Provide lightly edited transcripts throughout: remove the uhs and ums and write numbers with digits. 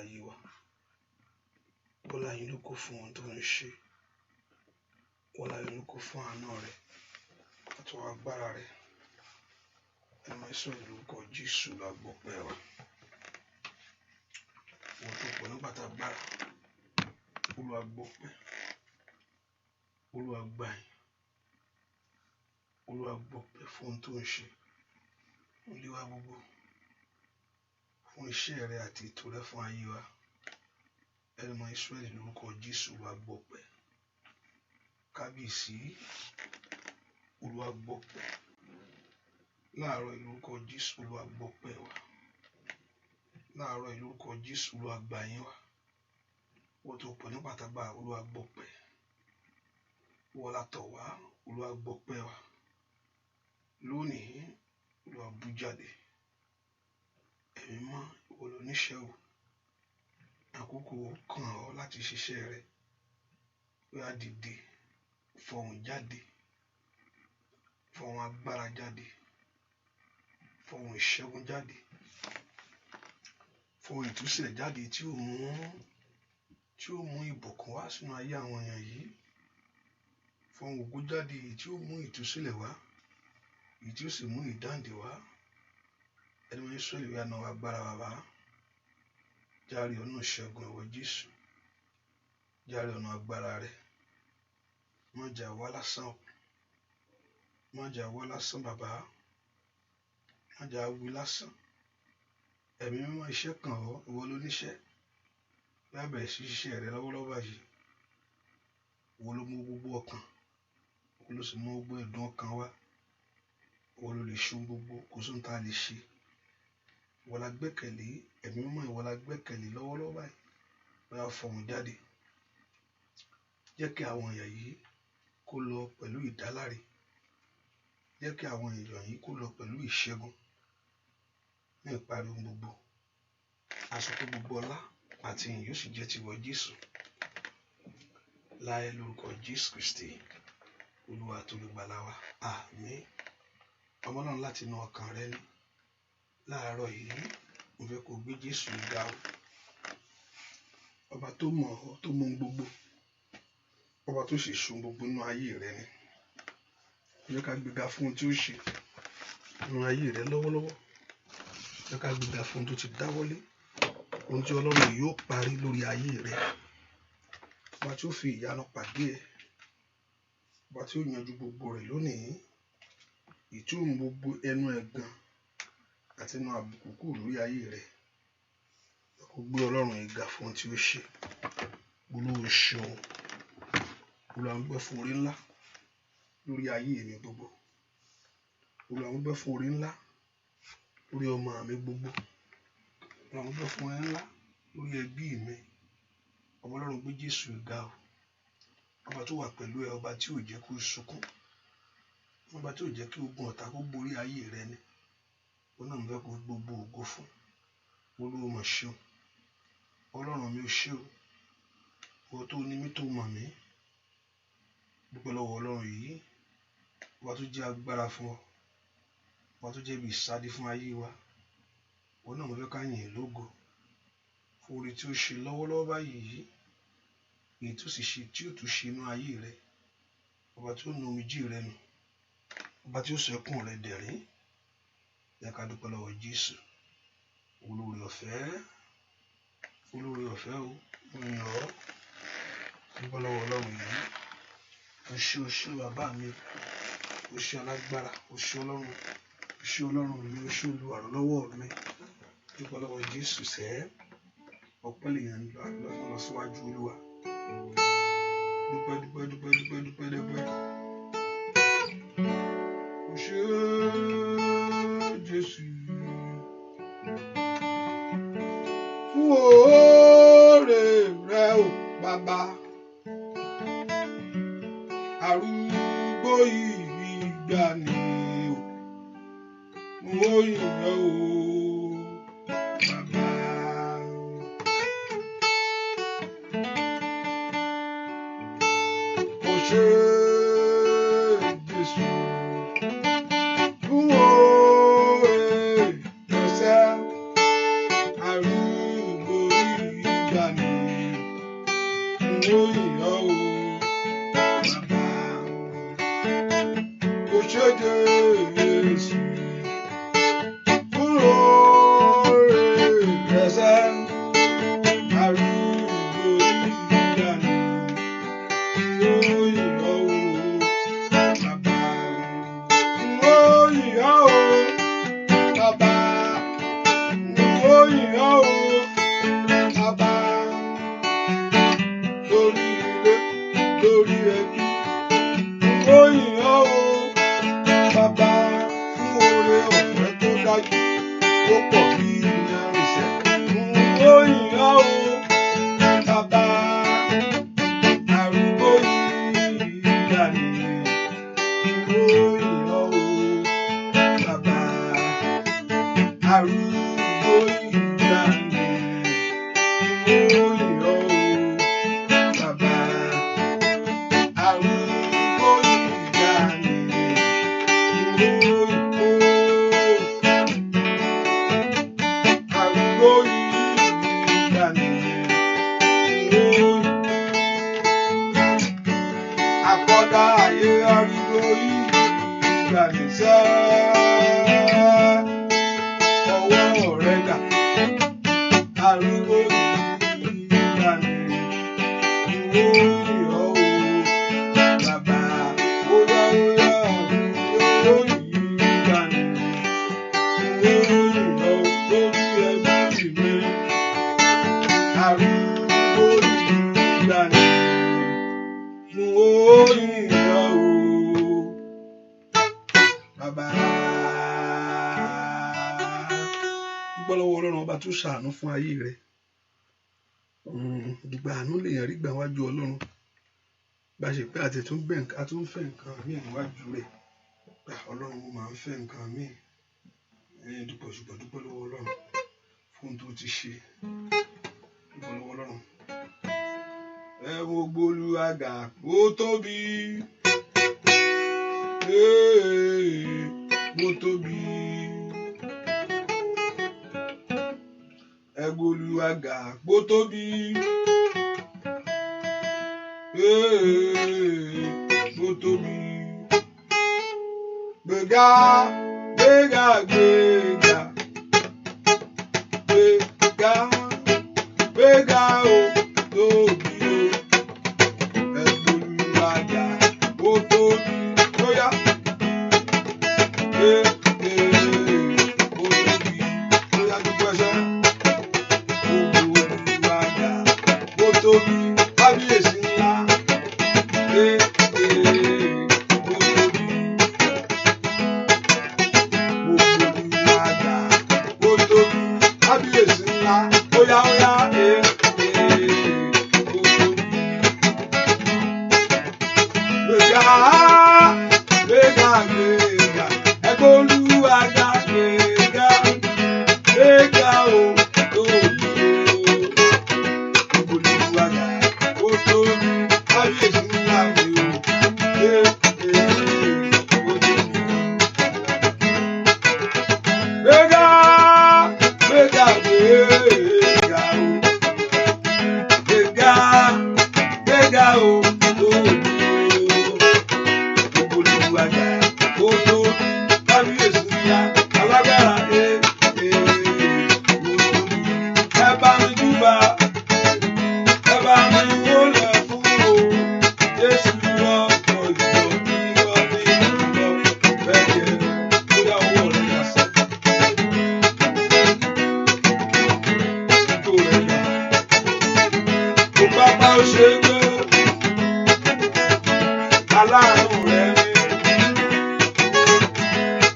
ayé wa. Bọ́lá yín lógo fún ohun tó ń ṣe. Bọ́lá yín lógo fún àánú rẹ̀ àti agbára rẹ̀. Ẹ̀mọ́ Ísírẹ́lì lórúkọ Jésù la gbọpẹ́ wa. Wọ́n tó pọ̀ nígbà tá a gbára. Olúwa gbọpẹ́. Olúwa gbà yín. Olúwa gbọpẹ́ fún ohun tó ń ṣe. Olé wa gbogbo fún iṣẹ́ rẹ̀ àti ètò rẹ̀ fún ayé wa. Ẹ̀mọ́ Ísírẹ́lì lórúkọ Jésù wa gbọpẹ́. Kábíyèsí Olúwa gbọpẹ́. Láàárọ̀ lórúkọ Jésù Olúwa gbọpẹ́ wa. Láàárọ̀ lórúkọ Jésù Olúwa gbà yín wa. Wọ́n tó pọ̀ ní pàtàgbà Olúwa gbọpẹ́. Wọ́n látọ̀ wá Olúwa gbọpẹ́ wa. Lónìí Olúwa bú jáde. Ẹ̀mí mọ́ ìwọ lóníṣẹ́ o. Àkókò kàn ọ́ láti ṣiṣẹ́ rẹ̀. Ó yá dìde, fọhùn jáde, fọhùn agbára jáde, fọhùn ìṣẹ́gun jáde, fọhùn ìtúsílẹ̀ jáde tí ó mú ìbùkún wá sínú ayé àwọn èèyàn yìí. Fọhùn ògo jáde tí ó mú ìtúsílẹ̀ wá, èyí tí ó sì mú ìdáǹdè wá. Ẹ̀mọ́ Ísírẹ́lì wá náà agbára bàbá. Járe ọ̀nà ìṣẹ́gun ìwọ Jésù. Járe ọ̀nà agbára rẹ̀. Má jà wá lásán. Má jà wá lásán bàbá. Má jà wí lásán. Ẹ̀mí mímọ́ iṣẹ́ kàn ọ́ ìwọ lóníṣẹ́. Bí a bẹ̀rẹ̀ sí ṣiṣẹ́ rẹ̀ lọ́wọ́lọ́wọ́ báyìí. Ìwọ ló mú gbogbo ọkàn. Ìwọ ló sì mú gbogbo ẹ̀dùn ọkàn wá. Ìwọ ló lè ṣe gbogbo, kò sí ohun tá a lè ṣe. Ìwọ la gbẹ́kẹ̀lé. Ẹ̀mí mímọ́ ìwọ la gbẹ́kẹ̀lé lọ́wọ́lọ́wọ́ báyìí. Bóyá fọhùn jáde. Jẹ́ kí àwọn èèyàn yìí kó lọ pẹ̀lú ìdáláre. Jẹ́ kí àwọn èèyàn yìí kó lọ pẹ̀lú ìṣẹ́gun. Ní ìparí ohun gbogbo, aṣọ tó gbogbo ọlá àti ìyìn yóò sì jẹ́ tiwọ Jésù. Láyé lórúkọ Jésù Kristi, Olúwa tó olùgbàlà wa. Àmín. Ọmọ náà láti inú ọkàn rẹ ní. Láàárọ̀ yìí, mo fẹ́ kó gbé Jésù ga o. Ọba tó mọ̀ ọ́, tó mọ̀ gbogbo. Ọba tó sì ṣe gbogbo nínú ayé rẹ ni. Jẹ́ ká gbéga fún ohun tí ó ṣe nínú ayé rẹ lọ́wọ́lọ́wọ́. Jẹ́ ká gbéga fún ohun tó ti dáwọ́lé. Ohun tí Ọlọ́run yóò parí lórí ayé rẹ. Ọba tí ó fi ìyanu pàdé ẹ. Ọba tí ó yanjú gbogbo rẹ̀ lónìí. Ìtú gbogbo ẹnu ẹ̀gàn àti inú àbùkù kúrò lórí ayé rẹ. Kó gbé Ọlọ́run yìí ga fún ohun tí ó ṣe. Olúwa ṣeun. Olúwa ń gbẹ́ fún orí ńlá lórí ayé mi gbogbo. Olúwa ń gbẹ́ fún orí ńlá lórí ọmọ mi gbogbo. Olúwa ń gbẹ́ fún orí ńlá lórí ẹbí mi. Ọba Ọlọ́run gbé Jésù ga o. Ọba tó wà pẹ̀lú ẹ, ọba tí ò jẹ́ kó sunkún. Ọba tí ò jẹ́ kí ogun ọ̀tá kó borí ayé rẹ ni. Ó náà ń fẹ́ kó gbogbo ògo fún. Olúwa mà ṣe o. Ọlọ́run mi ò ṣe o. Ìwọ tó ní mí tó mọ̀ mí. Dúpẹ́ lọ́wọ́ Ọlọ́run yìí. Ọba tó jẹ́ agbára fún ọ. Ọba tó jẹ́ ibi ìsádi fún ayé wa. Ìwọ náà mo fẹ́ ká yìn lógo fún oore tí ó ṣe lọ́wọ́lọ́wọ́ báyìí. Èyí tó sì ṣe tí ó tún ṣe inú ayé rẹ. Ọba tí ó nu omijé rẹ nù. Ọba tí ó sọ ẹkún rẹ dẹ̀rín. Jẹ́ ká dúpẹ́ lọ́wọ́ Jésù. Olóore ọ̀fẹ́. Olóore ọ̀fẹ́ o. Mo yìn ọ́. Dúpẹ́ lọ́wọ́ Ọlọ́run yìí. O ṣé bàbá mi. O ṣé alágbára. O ṣé Ọlọ́run. O ṣé Ọlọ́run mi. O ṣé olùrànlọ́wọ́ mi. Dúpẹ́ lọ́wọ́ Jésù sẹ́. Ọpẹ́ lèèyàn lọ síwájú Olúwa. Dúpẹ́. O ṣé Jésù. Fún oore rẹ o bàbá. Arúgbó ìgbàanì o. Mo yìn ọ́ o bàbá. O ṣé Jésù. Fún oore rẹ sẹ́. Arúgbó ìgbàanì mo yìn ọ́ o bàbá kò ṣe Jésù kúrò rẹ̀ sẹ́ arúgbó ìgbàanì mo yìn ọ́ o bàbá mo yìn ọ́ o bàbá mo yìn ọ́ o bàbá lórí ilé lórí ẹbí mo yìn ọ́ o bàbá fún oore ọ̀fẹ́ tó dájú tó pọ̀ bí ìyanrìnsẹ̀ mo yìn ọ́ o bàbá arúgbó ìgbàanì mo yìn ọ́ o bàbá arúgbó ìgbàanì mo yìn ọ́ o bàbá arúgbó ìgbàanì mo yìn ọ́ arúgbó ìgbàanì mo àkọ́dá ayé arúgbó ìgbàanì sẹ́ ọwọ́ rẹ̀ dà arúgbó ìgbàanì mo yìn ọ́ o bàbá óyá arúgbó ìgbàanì mo yìn ọ́ lórí ẹbí mi arúgbó ìgbàanì mo yìn ọ́ o bàbá. Dúpẹ́ lọ́wọ́ Ọlọ́run ọba tó ṣàánú fún ayé rẹ̀. Ìgbà àánú lèèyàn rí gbà wájú Ọlọ́run. Bá ṣe pé àti tún bẹ̀ a tún fẹ́ nǹkan míì níwájú rẹ̀. Ọlọ́run mo máa ń fẹ́ nǹkan míì. Dúpẹ́ ṣùgbọ́n dúpẹ́ lọ́wọ́ Ọlọ́run fún ohun tó ti ṣe. Dúpẹ́ lọ́wọ́ Ọlọ́run. Ẹ wo gbólúwàgà ó tóbi. Ó tóbi. Ẹ wo Olúwàgà ó tóbi. Ó tóbi. Gbéga gbéga gbéga gbéga gbéga ó tóbi o. Ẹ wo Olúwàgà ó tóbi. Bóyá ó tóbi. Bóyá dúpẹ́ sẹ́. Olúwàgà ó tóbi. Kábíyèsí ńlá. Ó tóbi. Olúwàgà ó tóbi. Kábíyèsí ńlá. Óyá óyá ó tóbi. Gbéga gbéga gbéga ẹgbẹ́ Olúwàgà gbéga gbéga ó tóbi o. Olúwàgà ó tóbi. Kábíyèsí ńlá mi o. Ó tóbi. Gbéga gbéga gbéga o. Gbéga gbéga ó tóbi o. Olúwàgà ó tóbi. Kábíyèsí ńlá alágbára ó tóbi. Ẹ bá mi júbà. Ẹ bá mi wólẹ̀ fún o. Jésù ọkọ̀ ìjọ ní ọdún ìjọ bẹ́ẹ̀ bóyá owó rẹ̀ yà sẹ́. Ipò rẹ̀ yà. Kò pápá ó ṣe é gbé. Aláàánú rẹ̀ ni.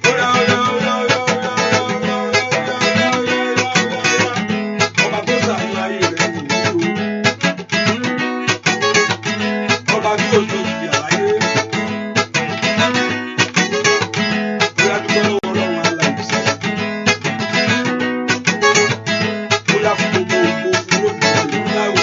Óyá óyá óyá óyá óyá óyá óyá óyá óyá. Ọba tó ṣàánú ayé rẹ̀ nìyí o. Ọba tí ó tó di àlàyé. Bóyá dúpẹ́ lọ́wọ́ Ọlọ́run alààyè sẹ́. Bóyá fún gbogbo ògbó fún lóògùn ńlá o.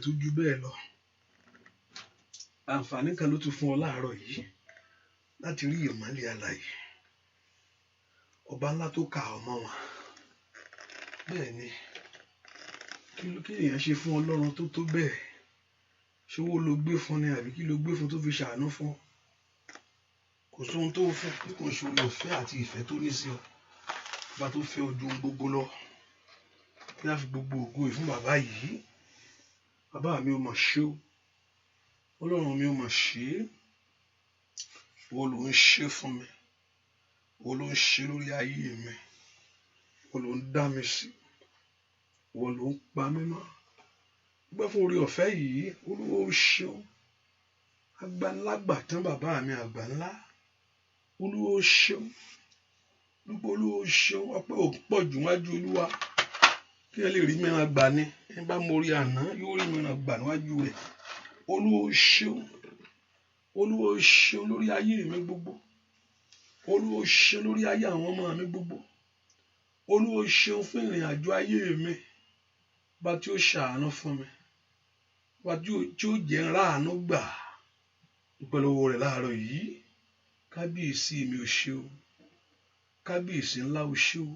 tó ju bẹ́ẹ̀ lọ. Àǹfààní kan ló tún fún ọ láàárọ̀ yìí láti rí ìmọ́lẹ̀ alààyè. Ọba ńlá tó kà ọ́ mọ́ wọn. Bẹ́ẹ̀ ni, kí èèyàn ṣe fún Ọlọ́run tó tó bẹ́ẹ̀? Ṣé owó ló gbé fún ni àbí kí ló gbé fún tó fi ṣàánú fún? Kò sóhun tó fún bí kò ṣe oore ọ̀fẹ́ àti ìfẹ́ tó ní sí ọ. Ọba tó fẹ́ ojú gbogbo lọ. Kí á fi gbogbo ògo yìí fún bàbá yìí. Bàbá mi ò mọ̀ ṣe o. Ọlọ́run mi ò mọ̀ ṣe. Ìwọ ló ń ṣe fún mi. Ìwọ ló ń ṣe lórí ayé mi. Ìwọ ló ń dá mi sí. Ìwọ ló ń pa mí mọ́. Gbẹ́ fún oore ọ̀fẹ́ yìí, Olúwa ó ṣeun. Àgbà ńlá gbà tán bàbá mi àgbà ńlá. Olúwa ó ṣeun. Olúwa ó ṣeun. Ọpẹ́ ò pọ̀ jù wájú Olúwa. Kí ẹ lè rí mìíràn gbà ni. Ẹ bá mo rí àná, yóò rí mìíràn gbà níwájú rẹ̀. Olúwa ó ṣeun. Olúwa ó ṣeun lórí ayé mi gbogbo. Olúwa ó ṣeun lórí ayé àwọn ọmọ mi gbogbo. Olúwa ó ṣeun fún ìrìn àjò ayé mi. Bá tí ó ṣàánú fún mi. Bá tí ó jẹ́ ń ráàánú gbà. Dúpẹ́ lọ́wọ́ rẹ̀ láàárọ̀ yìí. Kábíyèsí mi ò ṣe o. Kábíyèsí ńlá ò ṣe o.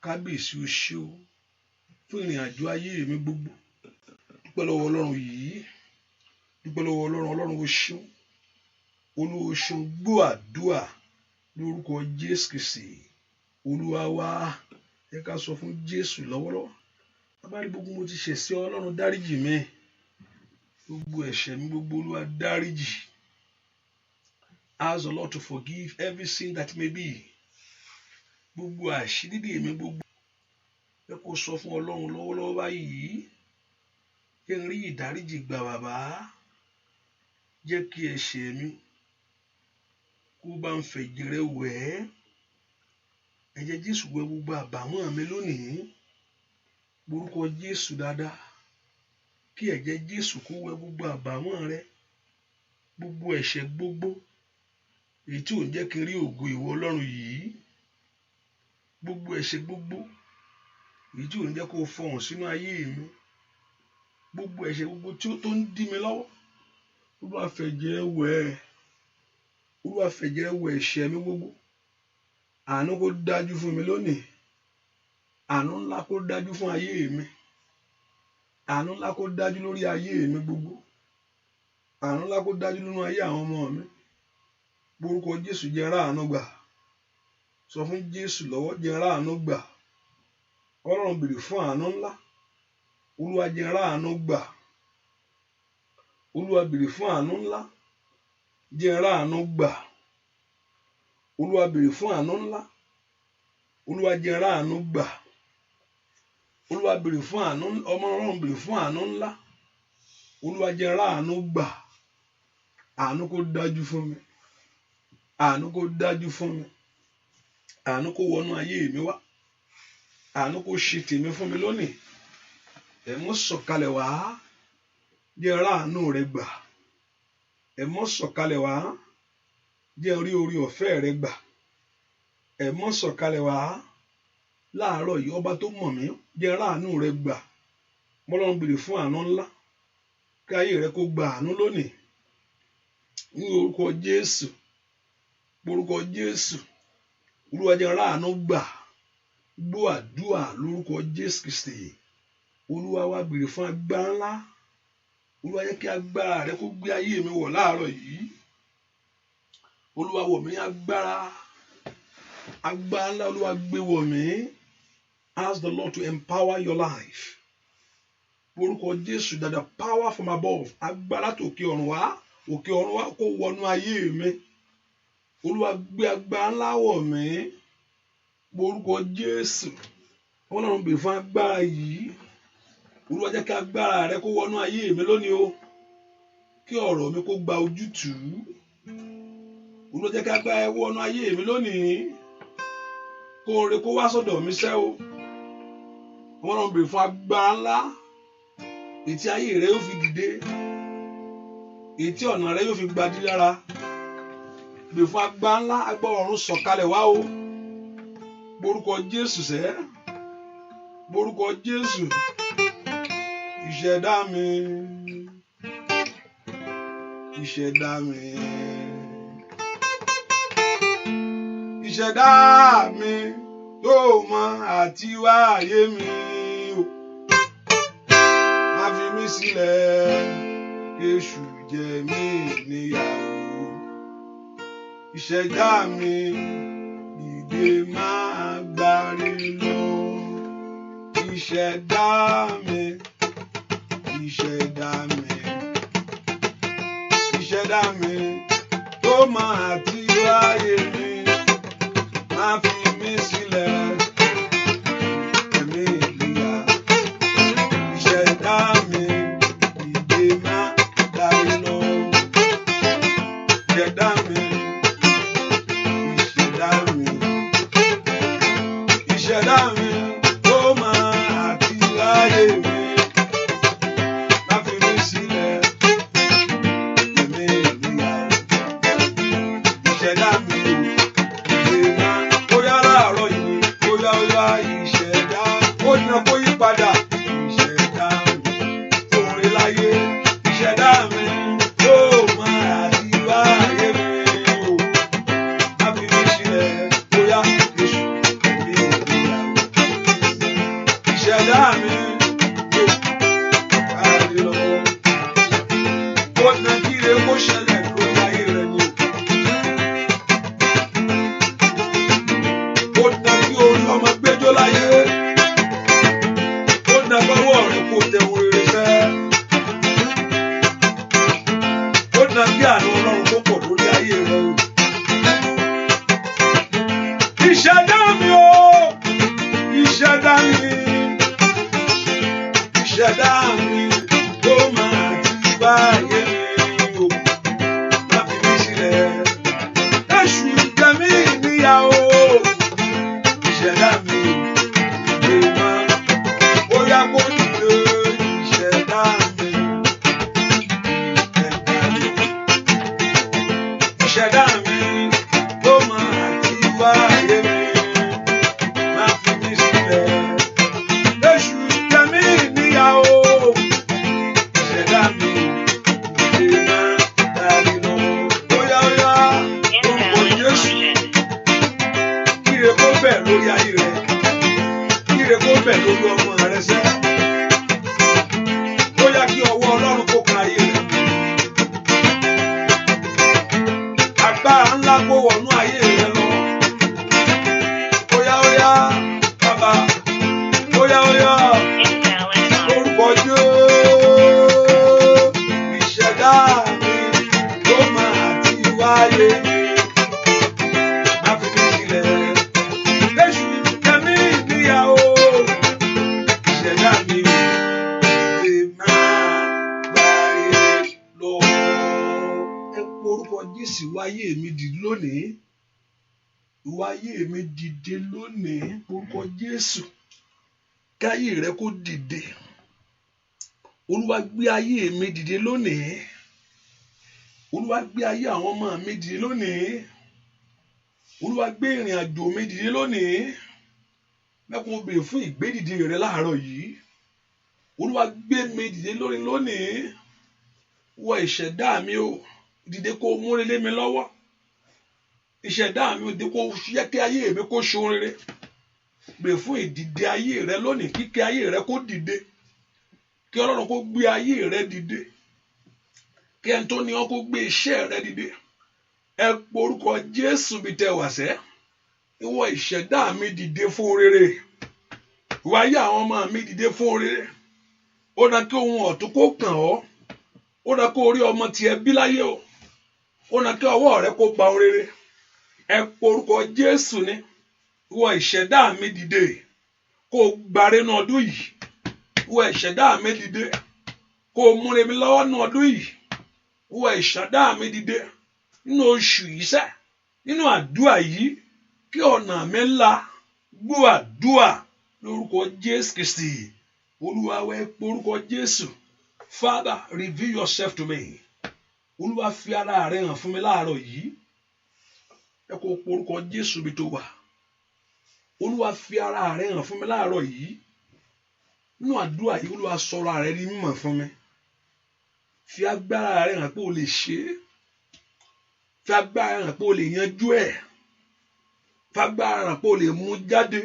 Kábíyèsí ò ṣe o. Fún ìrìn àjò ayé mi gbogbo. Dúpẹ́ lọ́wọ́ Ọlọ́run yìí. Dúpẹ́ lọ́wọ́ Ọlọ́run. Ọlọ́run ó ṣeun. Olúwa ó ṣeun. Gbọ́ àdúà lórúkọ Jésù Kristi. Olúwa wa. Ẹ ká sọ fún Jésù lọ́wọ́lọ́wọ́. Bàbá rí gbogbo mo ti ṣẹ̀ sí Ọlọ́run dáríjì mi. Gbogbo ẹ̀ṣẹ̀ mi gbogbo Olúwa dáríjì. Ask the Lord to forgive every sin that may be. Gbogbo àṣírídì mi gbogbo. Ẹ kó sọ fún Ọlọ́run lọ́wọ́lọ́wọ́ báyìí. Kí n rí ìdáríjì gbà bàbá. Jẹ́ kí ẹ̀ṣẹ̀ mi kó bá ń fẹ̀jẹ̀ rẹ̀ wẹ̀. Ẹ̀jẹ̀ Jésù wẹ̀ gbogbo àbàwọ́n mi lónìí. Orúkọ Jésù dáadáa. Kí ẹ̀jẹ̀ Jésù kó wẹ̀ gbogbo àbàwọ́n rẹ. Gbogbo ẹ̀ṣẹ̀ gbogbo. Èyí tí ò ń jẹ́ kí n rí ògo ìwọ Ọlọ́run yìí. Gbogbo ẹ̀ṣẹ̀ gbogbo. Èyí tí ò ń jẹ́ kó fọhùn sínú ayé mi. Gbogbo ẹ̀ṣẹ̀ gbogbo tí ó tó ń dí mi lọ́wọ́. Olúwa fẹ̀jẹ̀ wẹ̀. Olúwa fẹ̀jẹ̀ wẹ̀ ẹ̀ṣẹ̀ mi gbogbo. Àánú kó dájú fún mi lónìí. Àánú ńlá kó dájú fún ayé mi. Àánú ńlá kó dájú lórí ayé mi gbogbo. Àánú ńlá kó dájú nínú ayé àwọn ọmọ mi. Orúkọ Jésù jẹ́ ráàánú gbà. Sọ fún Jésù lọ́wọ́ jẹ́ ráàánú gbà. Ọlọ́run béèrè fún àánú ńlá. Olúwa jẹ́ ráàánú gbà. Olúwa béèrè fún àánú ńlá. Jẹ́ ráàánú gbà. Olúwa béèrè fún àánú ńlá. Olúwa jẹ́ ráàánú gbà. Olúwa béèrè fún àánú, ọmọ Ọlọ́run béèrè fún àánú ńlá. Olúwa jẹ́ ráàánú gbà. Àánú kó dájú fún mi. Àánú kó dájú fún mi. Àánú kó wọnú ayé mi wá. Àánú kó ṣe tèmi fún mi lónìí. Ẹ mọ́ sọ̀kalẹ̀ wá. Jẹ́ ráàánú rẹ gbà. Ẹ mọ́ sọ̀kalẹ̀ wá. Jẹ́ orí ọ̀fẹ́ rẹ gbà. Ẹ mọ́ sọ̀kalẹ̀ wá. Láàárọ̀ yìí ọba tó mọ̀ mí jẹ́ ráàánú rẹ gbà. Ọlọ́run béèrè fún àánú ńlá. Kí ayé rẹ kó gba àánú lónìí. Ní orúkọ Jésù. Orúkọ Jésù. Olúwa jẹ́ ráàánú gbà. Gbọ́ àdúà lórúkọ Jésù Kristi. Olúwa wa béèrè fún agbára ńlá. Olúwa jẹ́ kí agbára rẹ kó gbé ayé mi wọ̀ láàárọ̀ yìí. Olúwa wọ̀ mí agbára. Agbára ńlá Olúwa gbé wọ̀ mí. Ask the Lord to empower your life. Orúkọ Jésù that the power from above. Agbára tó òkè ọ̀run wá. Òkè ọ̀run wá kó wọnú ayé mi. Olúwa gbé agbára ńlá wọ̀ mí. Orúkọ Jésù. Ọlọ́run béèrè fún agbára yìí. Olúwa jẹ́ kí agbára rẹ kó wọnú ayé mi lónìí o. Kí ọ̀rọ̀ mi kó gba ojútùú. Olúwa jẹ́ kí agbára rẹ wọnú ayé mi lónìí. Kó oore kó wá sọ́dọ̀ mi sẹ́ o. Ọlọ́run béèrè fún agbára ńlá. Ètí ayé rẹ yóò fi dìde. Ètí ọ̀nà rẹ yóò fi gba dídára. Béèrè fún agbára ńlá. Agbára ọ̀run sọ̀kalẹ̀ wá o. Borúkọ Jésù sẹ́. Borúkọ Jésù. ìṣẹ̀dá mi, ìṣẹ̀dá mi, ìṣẹ̀dá mi tó mọ àti wá ayé mi o, má fi mí sílẹ̀ kéṣù jẹ mí níyàwó. Ìṣẹ̀dá mi dìde máa gbáre lọ. Ìṣẹ̀dá mi, ìṣẹ̀dá mi, ìṣẹ̀dá mi tó máa ti wáyé mi, má fi mí sílẹ̀ ẹ̀mí ìlúyà. Ìṣẹ̀dá mi dìde máa gbáre lọ. Ìṣẹ̀dá mi, ìṣẹ̀dá mi, ìṣẹ̀dá mi tó máa ti wáyé mi, má fi mí sílẹ̀ ẹ̀mí ìlúyà. Ìṣẹ̀dá mi dìde máa, bóyá láàárọ̀ yìí ni, bóyá ìṣẹ̀dá ó ní kó yí padà. Ìṣẹ̀dá mi tó rí láyé, ìṣẹ̀dá mi tó máa ti wáyé mi o, má fi mí sílẹ̀ bóyá èṣù ẹ̀mí ìlúyà. Ìṣẹ̀dá mi tó kárí lọ́wọ́, ó ní kí ire kó ṣẹlẹ̀ lórí ayé rẹ ni o. Ó ní kí orí ọmọ gbẹ́jọ́ láyé, ó ní gbọ́wọ́ rẹ kó tẹ̀wọ̀n rere fẹ́, ó ní kí àánú Ọlọ́run kó pọ̀ lórí ayé rẹ o. Ìṣẹ̀dá mi o, ìṣẹ̀dá mi, ìṣẹ̀dá mi tó máa ti wáyé mi o, má fi mí sílẹ̀ èṣù jẹ mí níyà o. Ìṣẹ̀dá mi dìde máa, bóyá kó dìde. Ìṣẹ̀dá mi, ìṣẹ̀dá mi tó máa ti wáyé mi, má fi mí sílẹ̀ èṣù jẹ mí níyà o. Ìṣẹ̀dá mi dìde máa dárí lọ. Bóyá lórúkọ Jésù, kíre kó bẹ̀ lórí ayé rẹ, kíre kó bẹ̀ lórí ọmọ rẹ sẹ́. Bóyá kí ọwọ́ Ọlọ́run kó kan ayé rẹ. Agbára ńlá kó wọnú ayé rẹ lọ. Bóyá bàbá, bóyá lórúkọ Jésù. Ìṣẹ̀dá mi tó máa ti wáyé mi, má fi mí sílẹ̀ èṣù jẹ mí níyà o. Ìṣẹ̀dá mi lè máa gbáre lọ. Ẹ porúkọ Jésù, wáyé mi dìde lónìí, wáyé mi dìde lónìí. Porúkọ Jésù, káyé rẹ kó dìde. Olúwa gbé ayé mi dìde lónìí. Olúwa gbé ayé àwọn ọmọ mi dìde lónìí. Olúwa gbé ìrìn àjò mi dìde lónìí. Mẹ́kún bèrè fún ìgbédìde rẹ láàárọ̀ yìí. Olúwa gbé mi dìde lónìí. Wọ ìṣẹ̀dá mi o, dìde kó múre lé mi lọ́wọ́. Ìṣẹ̀dá mi o, dìde kó yẹ kí ayé mi kó ṣohun rere. Bèrè fún ìdìde ayé rẹ lónìí, kíkẹ́ ayé rẹ kó dìde. Kí Ọlọ́run kó gbé ayé rẹ dìde. Kí ẹni tó ní ọ kó gbé iṣẹ́ rẹ dìde. Ẹ porúkọ Jésù bí tẹ wà sẹ́. Ìwọ ìṣẹ̀dá mi dìde fún rere. Wáyé àwọn ọmọ mi dìde fún rere. Ó dá kí ohun ọ̀tún kó kàn ọ́. Ó dá kó orí ọmọ tiẹ̀ bí láyé o. Ó dá kí ọwọ́ rẹ kó pa ohun rere. Ẹ porúkọ Jésù ni. Ìwọ ìṣẹ̀dá mi dìde. Kó gbàre nínú ọdún yìí. Ìwọ ìṣẹ̀dá mi dìde. Kó múre mi lọ́wọ́ nínú ọdún yìí. Ìwọ ìṣẹ̀dá mi dìde. Nínú oṣù yìí sẹ́, nínú àdúrà yìí, kí ọ̀nà mi ńlá gbọ́ àdúrà lórúkọ Jésù Kristi. Olúwa wẹ porúkọ Jésù. Father, reveal yourself to me. Olúwa fi ara rẹ hàn fún mi láàárọ̀ yìí. Ẹ kó porúkọ Jésù bí tó wà. Olúwa fi ara rẹ hàn fún mi láàárọ̀ yìí. nínú àdúrà yìí Olúwa sọ̀rọ̀ rẹ di mímọ̀ fún mi. Fi agbára rẹ hàn pé o lè ṣe é. Fi agbára rẹ hàn pé o lè yanjú ẹ̀. Fi agbára rẹ hàn pé o lè mú jáde.